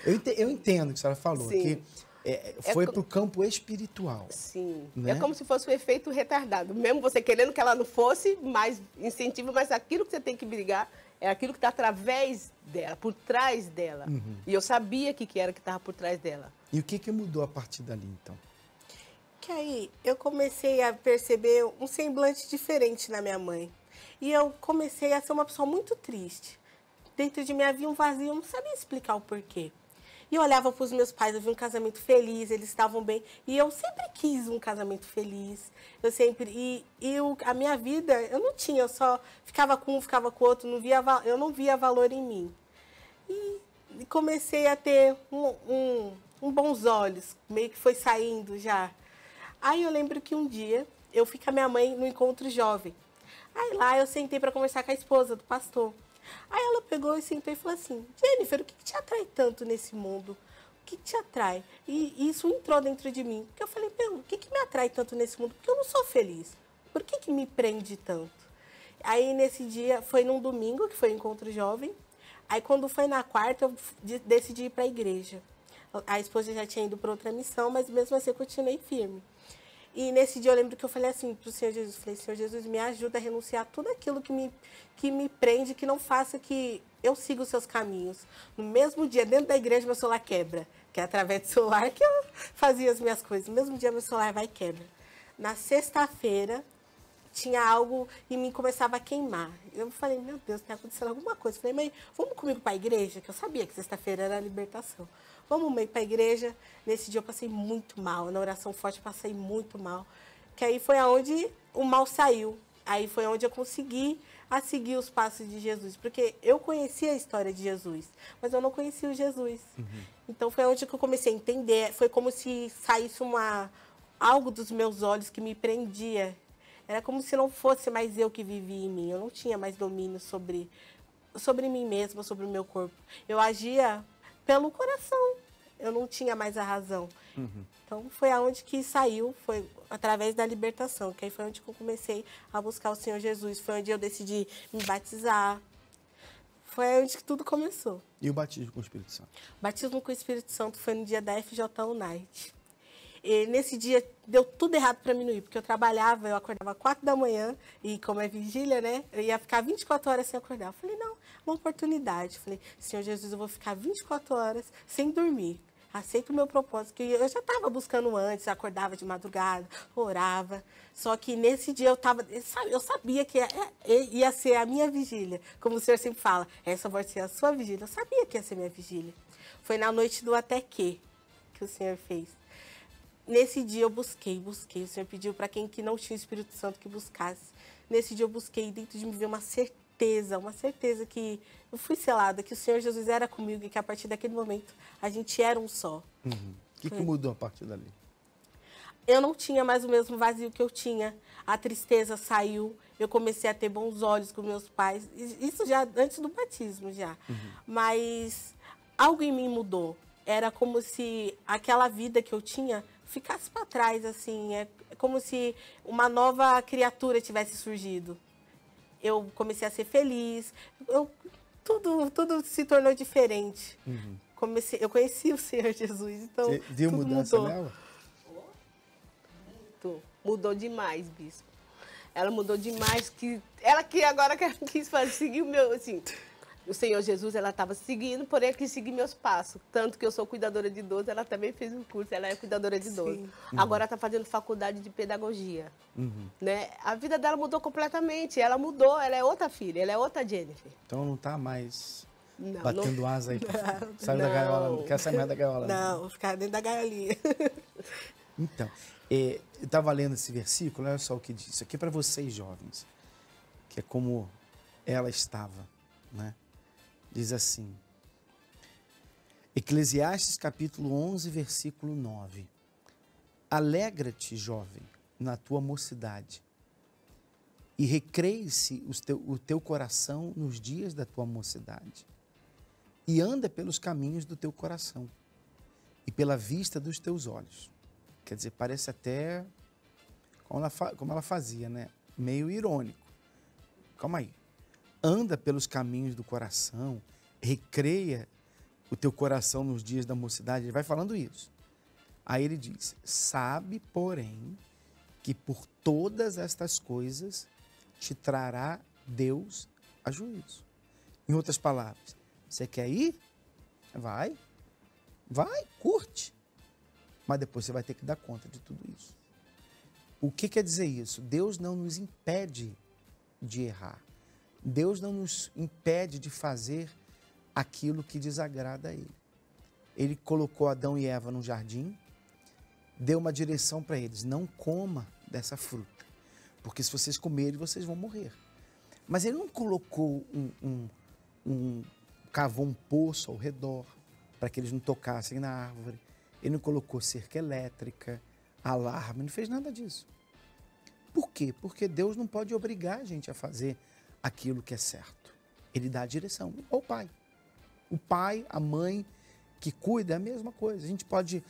Eu entendo o que a senhora falou, que foi para o campo espiritual. Sim. Né? É como se fosse o efeito retardado. Mesmo você querendo que ela não fosse, mais incentivo, mas aquilo que você tem que brigar é aquilo que está através dela, por trás dela. Uhum. E eu sabia que era que estava por trás dela. E o que mudou a partir dali, então? Que aí eu comecei a perceber um semblante diferente na minha mãe. E eu comecei a ser uma pessoa muito triste. Dentro de mim havia um vazio, eu não sabia explicar o porquê. E eu olhava para os meus pais, eu via um casamento feliz, eles estavam bem. E eu sempre quis um casamento feliz. Eu sempre... a minha vida, eu não tinha, eu só ficava com um, ficava com o outro, eu não via valor em mim. E comecei a ter bons olhos, meio que foi saindo já. Aí eu lembro que um dia, eu fui com a minha mãe no encontro jovem. Aí lá eu sentei para conversar com a esposa do pastor. Aí ela pegou e sentou e falou assim, Jennifer, o que te atrai tanto nesse mundo? que te atrai? E isso entrou dentro de mim. Porque eu falei, o que me atrai tanto nesse mundo? Porque eu não sou feliz. Por que me prende tanto? Aí, nesse dia, foi num domingo, que foi o encontro jovem. Aí, quando foi na quarta, eu decidi ir para a igreja. A esposa já tinha ido para outra missão, mas mesmo assim eu continuei firme. E nesse dia eu lembro que eu falei assim para o Senhor Jesus, falei, Senhor Jesus, me ajuda a renunciar a tudo aquilo que me prende, que não faça que eu siga os seus caminhos. No mesmo dia, dentro da igreja, meu celular quebra, que é através do celular que eu fazia as minhas coisas. No mesmo dia, meu celular vai e quebra. Na sexta-feira, tinha algo e me começava a queimar. Eu falei, meu Deus, está acontecendo alguma coisa. Eu falei, mãe, vamos comigo para a igreja? Que eu sabia que sexta-feira era a libertação. Vamos, mãe, para a igreja. Nesse dia eu passei muito mal. Na oração forte eu passei muito mal. Que aí foi aonde o mal saiu. Aí foi onde eu consegui a seguir os passos de Jesus. Porque eu conhecia a história de Jesus, mas eu não conhecia o Jesus. Então foi onde que eu comecei a entender. Foi como se saísse algo dos meus olhos que me prendia. Era como se não fosse mais eu que vivia em mim. Eu não tinha mais domínio sobre mim mesma, sobre o meu corpo. Eu agia pelo coração. Eu não tinha mais a razão. Então, foi aonde que saiu, foi através da libertação, que aí foi onde que eu comecei a buscar o Senhor Jesus. Foi onde eu decidi me batizar. Foi onde que tudo começou. E o batismo com o Espírito Santo? O batismo com o Espírito Santo foi no dia da FJU Night. E nesse dia deu tudo errado para mim não ir, porque eu trabalhava, eu acordava 4 da manhã, e como é vigília, né, eu ia ficar 24 horas sem acordar. Eu falei, não, uma oportunidade. Eu falei, Senhor Jesus, eu vou ficar 24 horas sem dormir. Aceita o meu propósito, que eu já estava buscando antes, acordava de madrugada, orava. Só que nesse dia eu sabia que ia ser a minha vigília. Como o Senhor sempre fala, essa vai ser a sua vigília. Eu sabia que ia ser minha vigília. Foi na noite do até que o Senhor fez. Nesse dia eu busquei. O Senhor pediu para quem que não tinha o Espírito Santo que buscasse. Nesse dia eu busquei, dentro de mim veio uma certeza que eu fui selada, que o Senhor Jesus era comigo e que a partir daquele momento a gente era um só. O que mudou a partir dali? Eu não tinha mais o mesmo vazio que eu tinha. A tristeza saiu, eu comecei a ter bons olhos com meus pais. Isso já antes do batismo já. Mas algo em mim mudou. Era como se aquela vida que eu tinha ficasse para trás, assim. É como se uma nova criatura tivesse surgido. Eu comecei a ser feliz. Tudo se tornou diferente. Eu conheci o Senhor Jesus, então você viu tudo mudança mudou. nela? Mudou demais, bispo. Ela mudou demais, ela que agora quis seguir o meu, assim... O Senhor Jesus, ela estava seguindo, porém quis seguir meus passos. Tanto que eu sou cuidadora de idoso, ela também fez um curso, ela é cuidadora de idoso. Agora está fazendo faculdade de pedagogia. Né? A vida dela mudou completamente, ela mudou, ela é outra filha, ela é outra Jennifer. Então não está mais Não, batendo não, asa aí. não, Saiu da gaiola, não quer sair mais da gaiola. Não, vou ficar dentro da gaiolinha. Então, eu estava lendo esse versículo, olha só o que diz. Isso aqui é para vocês jovens, que é como ela estava, né? Diz assim, Eclesiastes capítulo 11, versículo 9. Alegra-te, jovem, na tua mocidade, e recreie-se o teu coração nos dias da tua mocidade, e anda pelos caminhos do teu coração, e pela vista dos teus olhos. Quer dizer, parece até como ela fazia, né? Meio irônico. Calma aí. Anda pelos caminhos do coração, recreia o teu coração nos dias da mocidade. Ele vai falando isso. Aí ele diz, sabe, porém, que por todas estas coisas te trará Deus a juízo. Em outras palavras, você quer ir? Vai, curte. Mas depois você vai ter que dar conta de tudo isso. O que quer dizer isso? Deus não nos impede de errar. Deus não nos impede de fazer aquilo que desagrada a Ele. Ele colocou Adão e Eva no jardim, deu uma direção para eles, não coma dessa fruta, porque se vocês comerem, vocês vão morrer. Mas Ele não colocou cavou um poço ao redor, para que eles não tocassem na árvore. Ele não colocou cerca elétrica, alarme, não fez nada disso. Por quê? Porque Deus não pode obrigar a gente a fazer aquilo que é certo. Ele dá a direção, igual o pai. O pai, a mãe, que cuida, é a mesma coisa. A gente pode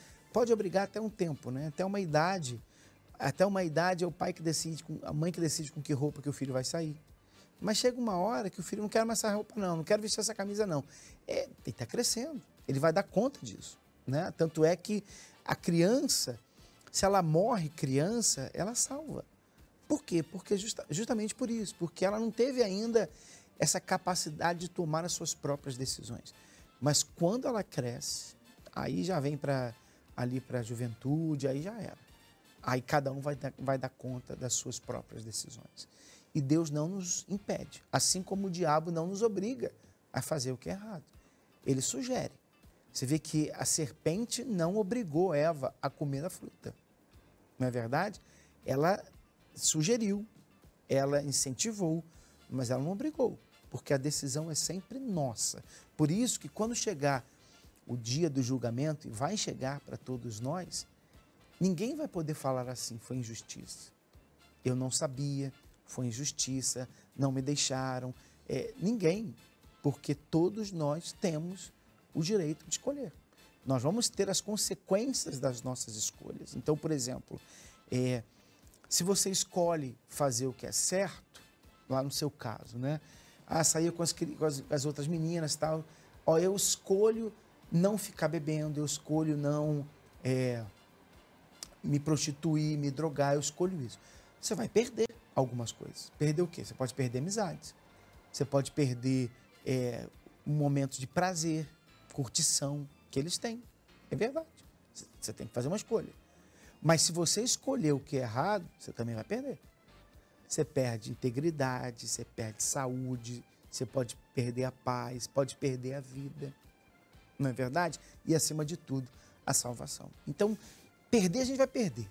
obrigar até um tempo, né? Até uma idade é o pai que decide, a mãe que decide com que roupa que o filho vai sair. Mas chega uma hora que o filho não quer mais essa roupa, não quero vestir essa camisa, não. Ele está crescendo, ele vai dar conta disso, né? Tanto é que a criança, se ela morre criança, ela salva. Por quê? Porque justamente por isso, porque ela não teve ainda essa capacidade de tomar as suas próprias decisões. Mas quando ela cresce, aí já vem ali para a juventude, aí já era. Aí cada um vai dar conta das suas próprias decisões. E Deus não nos impede, assim como o diabo não nos obriga a fazer o que é errado. Ele sugere. Você vê que a serpente não obrigou Eva a comer a fruta. Não é verdade? Ela sugeriu, ela incentivou, mas ela não obrigou, porque a decisão é sempre nossa. Por isso que quando chegar o dia do julgamento, e vai chegar para todos nós, ninguém vai poder falar assim, foi injustiça. Eu não sabia, foi injustiça, não me deixaram. Ninguém, porque todos nós temos o direito de escolher. Nós vamos ter as consequências das nossas escolhas. Então, por exemplo, se você escolhe fazer o que é certo, lá no seu caso, né? Sair com as outras meninas e tal. Eu escolho não ficar bebendo, eu escolho não me prostituir, me drogar, eu escolho isso. Você vai perder algumas coisas. Perder o quê? Você pode perder amizades. Você pode perder momentos de prazer, curtição que eles têm. É verdade. Você tem que fazer uma escolha. Mas se você escolher o que é errado, você também vai perder. Você perde integridade, você perde saúde, você pode perder a paz, pode perder a vida. Não é verdade? E, acima de tudo, a salvação. Então, perder a gente vai perder.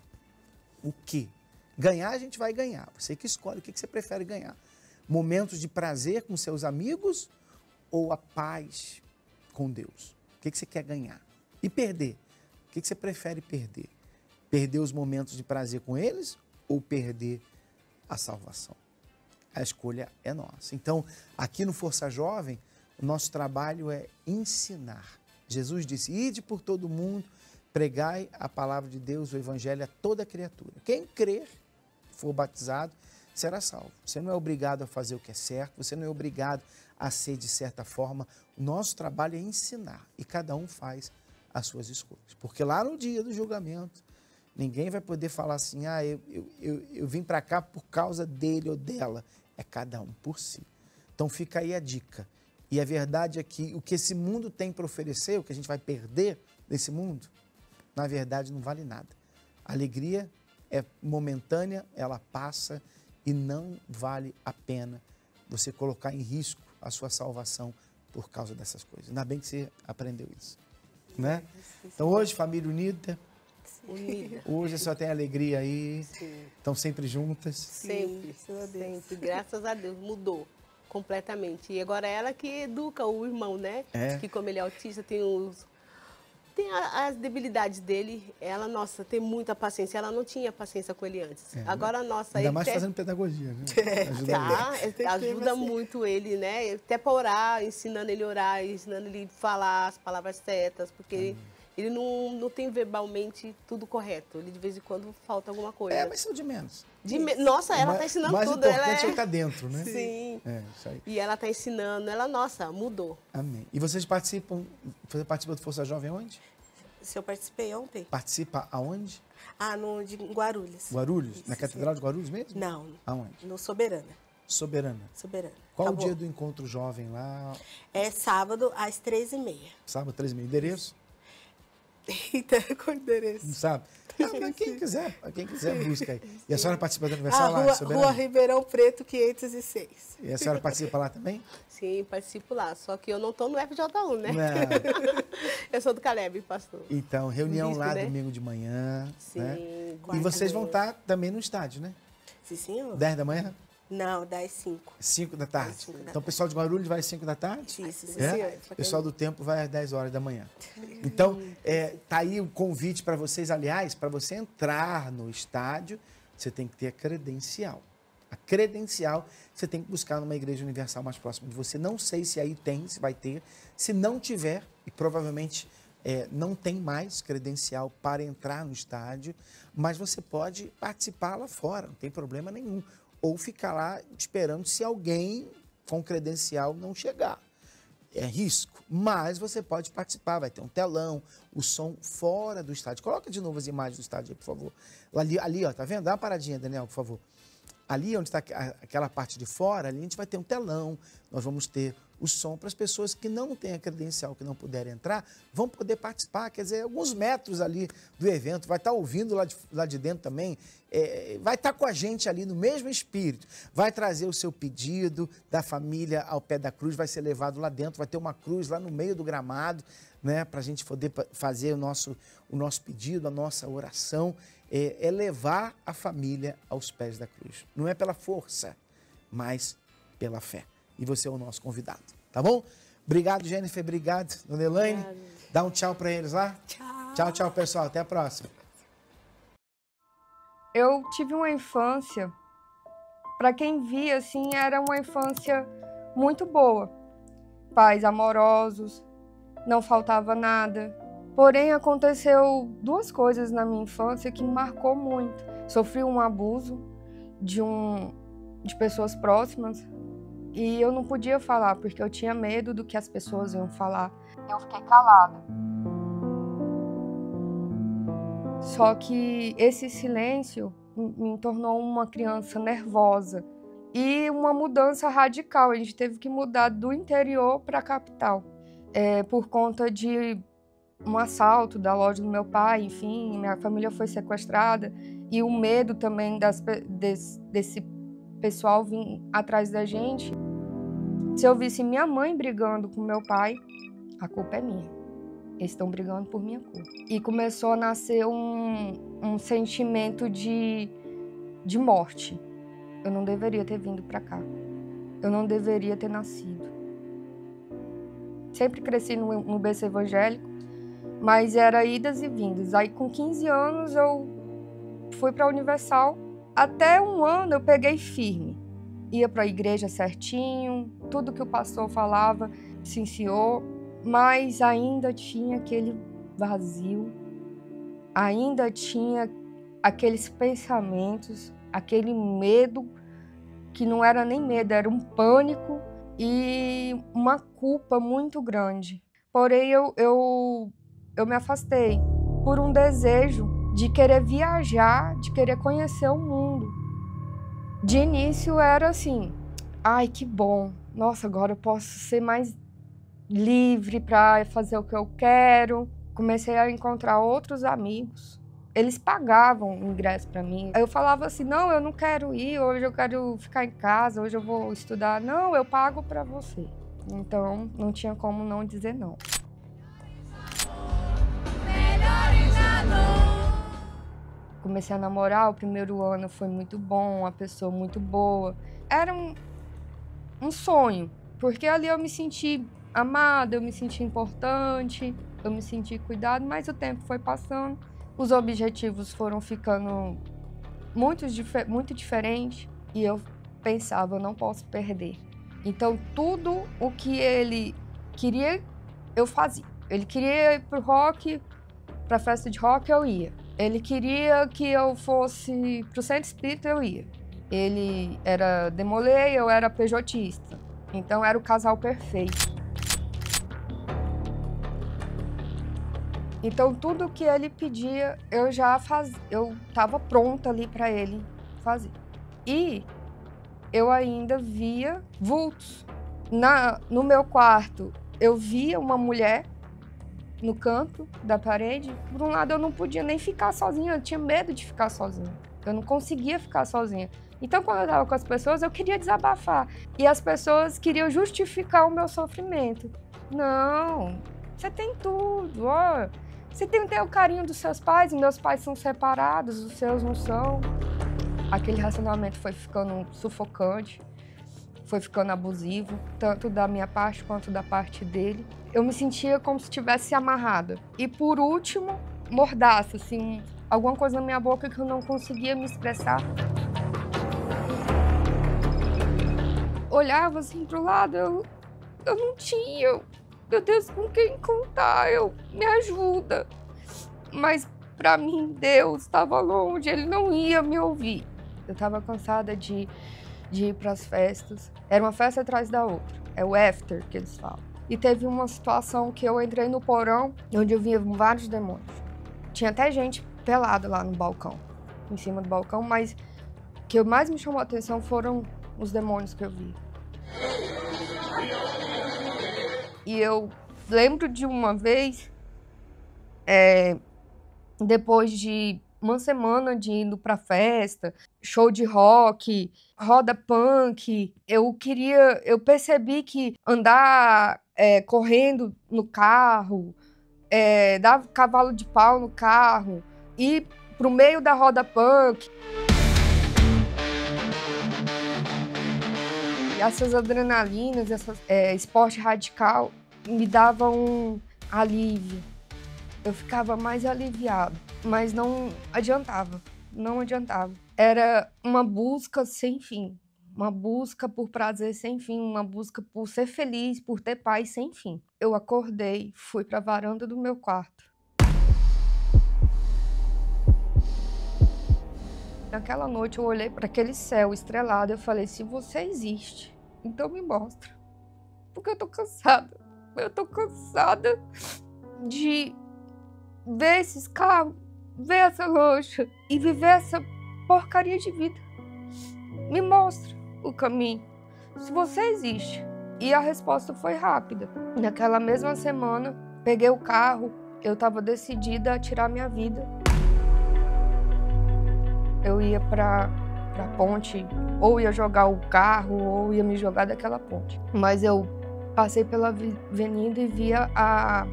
O quê? Ganhar a gente vai ganhar. Você que escolhe o que você prefere ganhar. Momentos de prazer com seus amigos ou a paz com Deus? O que você quer ganhar? E perder? O que você prefere perder? Perder os momentos de prazer com eles ou perder a salvação? A escolha é nossa. Então, aqui no Força Jovem, o nosso trabalho é ensinar. Jesus disse, ide por todo o mundo, pregai a palavra de Deus, o evangelho a toda criatura. Quem crer, for batizado, será salvo. Você não é obrigado a fazer o que é certo, você não é obrigado a ser de certa forma. O nosso trabalho é ensinar e cada um faz as suas escolhas. Porque lá no dia do julgamento, ninguém vai poder falar assim, eu vim para cá por causa dele ou dela. É cada um por si. Então fica aí a dica. E a verdade é que o que esse mundo tem para oferecer, o que a gente vai perder desse mundo, na verdade não vale nada. A alegria é momentânea, ela passa e não vale a pena você colocar em risco a sua salvação por causa dessas coisas. Ainda bem que você aprendeu isso. Né? Então hoje, família unida. Hoje só tem alegria aí. Sim. Estão sempre juntas. Sempre, sempre. Graças a Deus, mudou completamente. E agora ela que educa o irmão, né? Que como ele é autista, tem as debilidades dele. Ela, nossa, tem muita paciência. Ela não tinha paciência com ele antes. Agora, nossa... Ainda mais fazendo pedagogia, né? Ajuda muito ele, né? Até para orar, ensinando ele a orar, ensinando ele a falar as palavras certas, porque... Ele não tem verbalmente tudo correto. Ele, de vez em quando, falta alguma coisa. Mas são de menos. Nossa, ela está ensinando tudo. O mais importante é estar dentro, né? Sim. Isso aí. E ela está ensinando. Ela, nossa, mudou. Amém. E vocês participam... Você participa do Força Jovem onde? Se eu participei ontem. Participa aonde? De Guarulhos. Guarulhos? Na Catedral de Guarulhos mesmo? Não. Aonde? No Soberana. Soberana. Qual o dia do encontro jovem lá? É sábado, às 3h30. Sábado, 3h30. Endereço? Eita, qual endereço? Não sabe? Quem quiser busca aí. E a senhora participa do aniversário lá? Rua Ribeirão Preto, 506. E a senhora participa lá também? Sim, participo lá. Só que eu não estou no FJ1, né? Eu sou do Caleb, pastor. Então, reunião lá domingo de manhã. Sim. Né? E vocês vão estar também no estádio, né? Sim, senhor. 10 da manhã? Não, das 5. 5 da tarde. Então, o pessoal de Guarulhos vai às 5 da tarde? Isso, sim. O pessoal do Templo vai às 10 horas da manhã. Então, tá aí o convite para vocês. Aliás, para você entrar no estádio, você tem que ter a credencial. A credencial você tem que buscar numa igreja universal mais próxima de você. Não sei se aí tem, se vai ter. Se não tiver, e provavelmente não tem mais credencial para entrar no estádio, mas você pode participar lá fora, não tem problema nenhum. Ou ficar lá esperando se alguém com credencial não chegar. É risco, mas você pode participar, vai ter um telão, o som fora do estádio. Coloca de novo as imagens do estádio aí, por favor. Ali, ó, tá vendo? Dá uma paradinha, Daniel, por favor. Ali onde está aquela parte de fora, ali a gente vai ter um telão, nós vamos ter o som para as pessoas que não têm a credencial, que não puderem entrar, vão poder participar, quer dizer, alguns metros ali do evento, vai estar ouvindo lá de dentro também, vai estar com a gente ali no mesmo espírito, vai trazer o seu pedido da família ao pé da cruz, vai ser levado lá dentro, vai ter uma cruz lá no meio do gramado, né, para a gente poder fazer o nosso pedido, a nossa oração, é levar a família aos pés da cruz. Não é pela força, mas pela fé. E você é o nosso convidado, tá bom? Obrigado, Jennifer. Obrigado, dona Elaine. Dá um tchau para eles lá. Tchau. Tchau, tchau, pessoal. Até a próxima. Eu tive uma infância, para quem via, assim, era uma infância muito boa. Pais amorosos, não faltava nada. Porém, aconteceu duas coisas na minha infância que me marcou muito. Sofri um abuso de pessoas próximas e eu não podia falar porque eu tinha medo do que as pessoas iam falar. Eu fiquei calada. Só que esse silêncio me tornou uma criança nervosa e uma mudança radical. A gente teve que mudar do interior para a capital por conta de um assalto da loja do meu pai, enfim, minha família foi sequestrada e o medo também desse pessoal vir atrás da gente. Se eu visse minha mãe brigando com meu pai, a culpa é minha. Eles estão brigando por minha culpa. E começou a nascer um sentimento de morte. Eu não deveria ter vindo para cá. Eu não deveria ter nascido. Sempre cresci no berço evangélico, mas era idas e vindas. Aí com 15 anos eu fui para a Universal. Até um ano eu peguei firme. Ia para a igreja certinho, tudo que o pastor falava, sim senhor, mas ainda tinha aquele vazio, ainda tinha aqueles pensamentos, aquele medo, que não era nem medo, era um pânico e uma culpa muito grande. Porém, eu me afastei por um desejo de querer viajar, de querer conhecer o mundo. De início era assim, ai que bom, nossa, agora eu posso ser mais livre para fazer o que eu quero. Comecei a encontrar outros amigos, eles pagavam o ingresso para mim. Aí eu falava assim, não, eu não quero ir, hoje eu quero ficar em casa, hoje eu vou estudar. Não, eu pago para você. Então não tinha como não dizer não. Comecei a namorar, o primeiro ano foi muito bom, uma pessoa muito boa. Era um sonho, porque ali eu me senti amada, eu me senti importante, eu me senti cuidada, mas o tempo foi passando, os objetivos foram ficando muito diferentes e eu pensava, eu não posso perder. Então tudo o que ele queria, eu fazia. Ele queria ir pro rock, pra festa de rock, eu ia. Ele queria que eu fosse pro centro espírita, eu ia. Ele era demolê, eu era pejotista. Então era o casal perfeito. Então tudo que ele pedia, eu já fazia. Eu estava pronta ali para ele fazer. E eu ainda via vultos. No meu quarto, eu via uma mulher no canto da parede. Por um lado, eu não podia nem ficar sozinha, eu tinha medo de ficar sozinha. Eu não conseguia ficar sozinha. Então, quando eu estava com as pessoas, eu queria desabafar. E as pessoas queriam justificar o meu sofrimento. Não, você tem tudo, ó. Você tem o carinho dos seus pais, e meus pais são separados, os seus não são. Aquele relacionamento foi ficando sufocante, foi ficando abusivo, tanto da minha parte quanto da parte dele. Eu me sentia como se estivesse amarrada. E por último, mordaça, assim, alguma coisa na minha boca que eu não conseguia me expressar. Olhava assim pro lado, eu não tinha. Meu Deus, com quem contar? Me ajuda. Mas para mim, Deus estava longe, Ele não ia me ouvir. Eu estava cansada de ir para as festas. Era uma festa atrás da outra. É o after que eles falam. E teve uma situação que eu entrei no porão, onde eu via vários demônios. Tinha até gente pelada lá no balcão, em cima do balcão, mas o que mais me chamou a atenção foram os demônios que eu vi. E eu lembro de uma vez, depois de uma semana de indo pra festa, show de rock, roda punk, eu percebi que andar correndo no carro, dar cavalo de pau no carro, ir pro meio da roda punk. E essas adrenalinas, esporte radical, me davam um alívio. Eu ficava mais aliviado, mas não adiantava, não adiantava. Era uma busca sem fim, uma busca por prazer sem fim, uma busca por ser feliz, por ter paz sem fim. Eu acordei, fui para a varanda do meu quarto. Naquela noite eu olhei para aquele céu estrelado e eu falei, se você existe, então me mostra. Porque eu tô cansada. Eu tô cansada de ver esses carros, ver essa lancha e viver essa porcaria de vida. Me mostra o caminho, se você existe. E a resposta foi rápida. Naquela mesma semana, peguei o carro, eu estava decidida a tirar minha vida. Eu ia pra ponte, ou ia jogar o carro, ou ia me jogar daquela ponte. Mas eu passei pela avenida e via a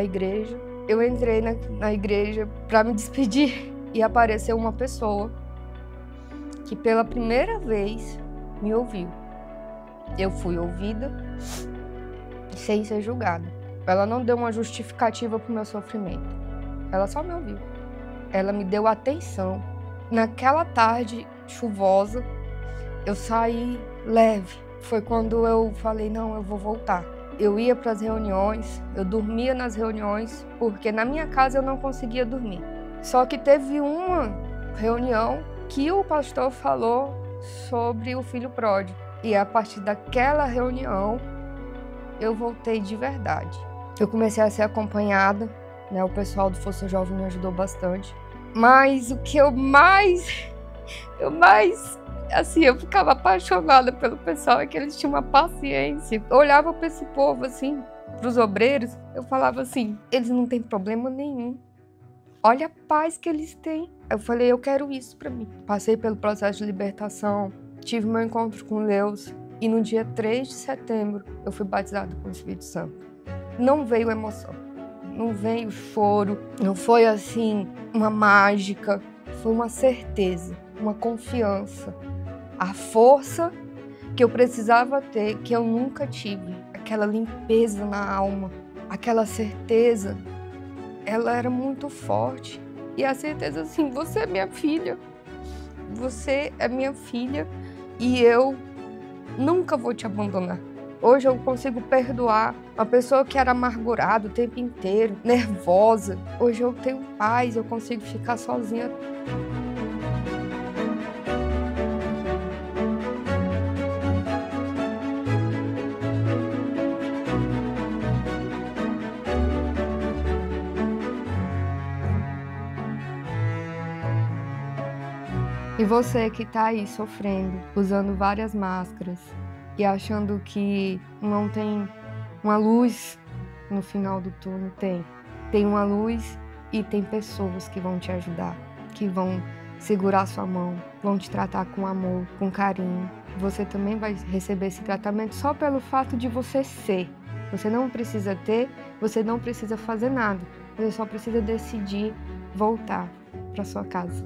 igreja. Eu entrei na igreja para me despedir e apareceu uma pessoa que pela primeira vez me ouviu. Eu fui ouvida sem ser julgada. Ela não deu uma justificativa para o meu sofrimento. Ela só me ouviu. Ela me deu atenção. Naquela tarde chuvosa, eu saí leve. Foi quando eu falei, não, eu vou voltar. Eu ia para as reuniões, eu dormia nas reuniões, porque na minha casa eu não conseguia dormir. Só que teve uma reunião que o pastor falou sobre o filho pródigo. E a partir daquela reunião, eu voltei de verdade. Eu comecei a ser acompanhada, né? O pessoal do Força Jovem me ajudou bastante. Mas o que eu ficava apaixonada pelo pessoal, é que eles tinham uma paciência. Eu olhava para esse povo, assim, para os obreiros, eu falava assim, eles não têm problema nenhum. Olha a paz que eles têm. Eu falei, eu quero isso para mim. Passei pelo processo de libertação, tive meu encontro com Deus, e no dia 3 de setembro, eu fui batizada com o Espírito Santo. Não veio emoção, não veio choro, não foi assim, uma mágica, foi uma certeza, uma confiança. A força que eu precisava ter, que eu nunca tive. Aquela limpeza na alma, aquela certeza, ela era muito forte. E a certeza assim, você é minha filha. Você é minha filha e eu nunca vou te abandonar. Hoje eu consigo perdoar uma pessoa que era amargurada o tempo inteiro, nervosa. Hoje eu tenho paz, eu consigo ficar sozinha. E você que tá aí sofrendo, usando várias máscaras e achando que não tem uma luz no final do túnel, tem uma luz e tem pessoas que vão te ajudar, que vão segurar sua mão, vão te tratar com amor, com carinho. Você também vai receber esse tratamento só pelo fato de você ser. Você não precisa ter, você não precisa fazer nada, você só precisa decidir voltar para sua casa.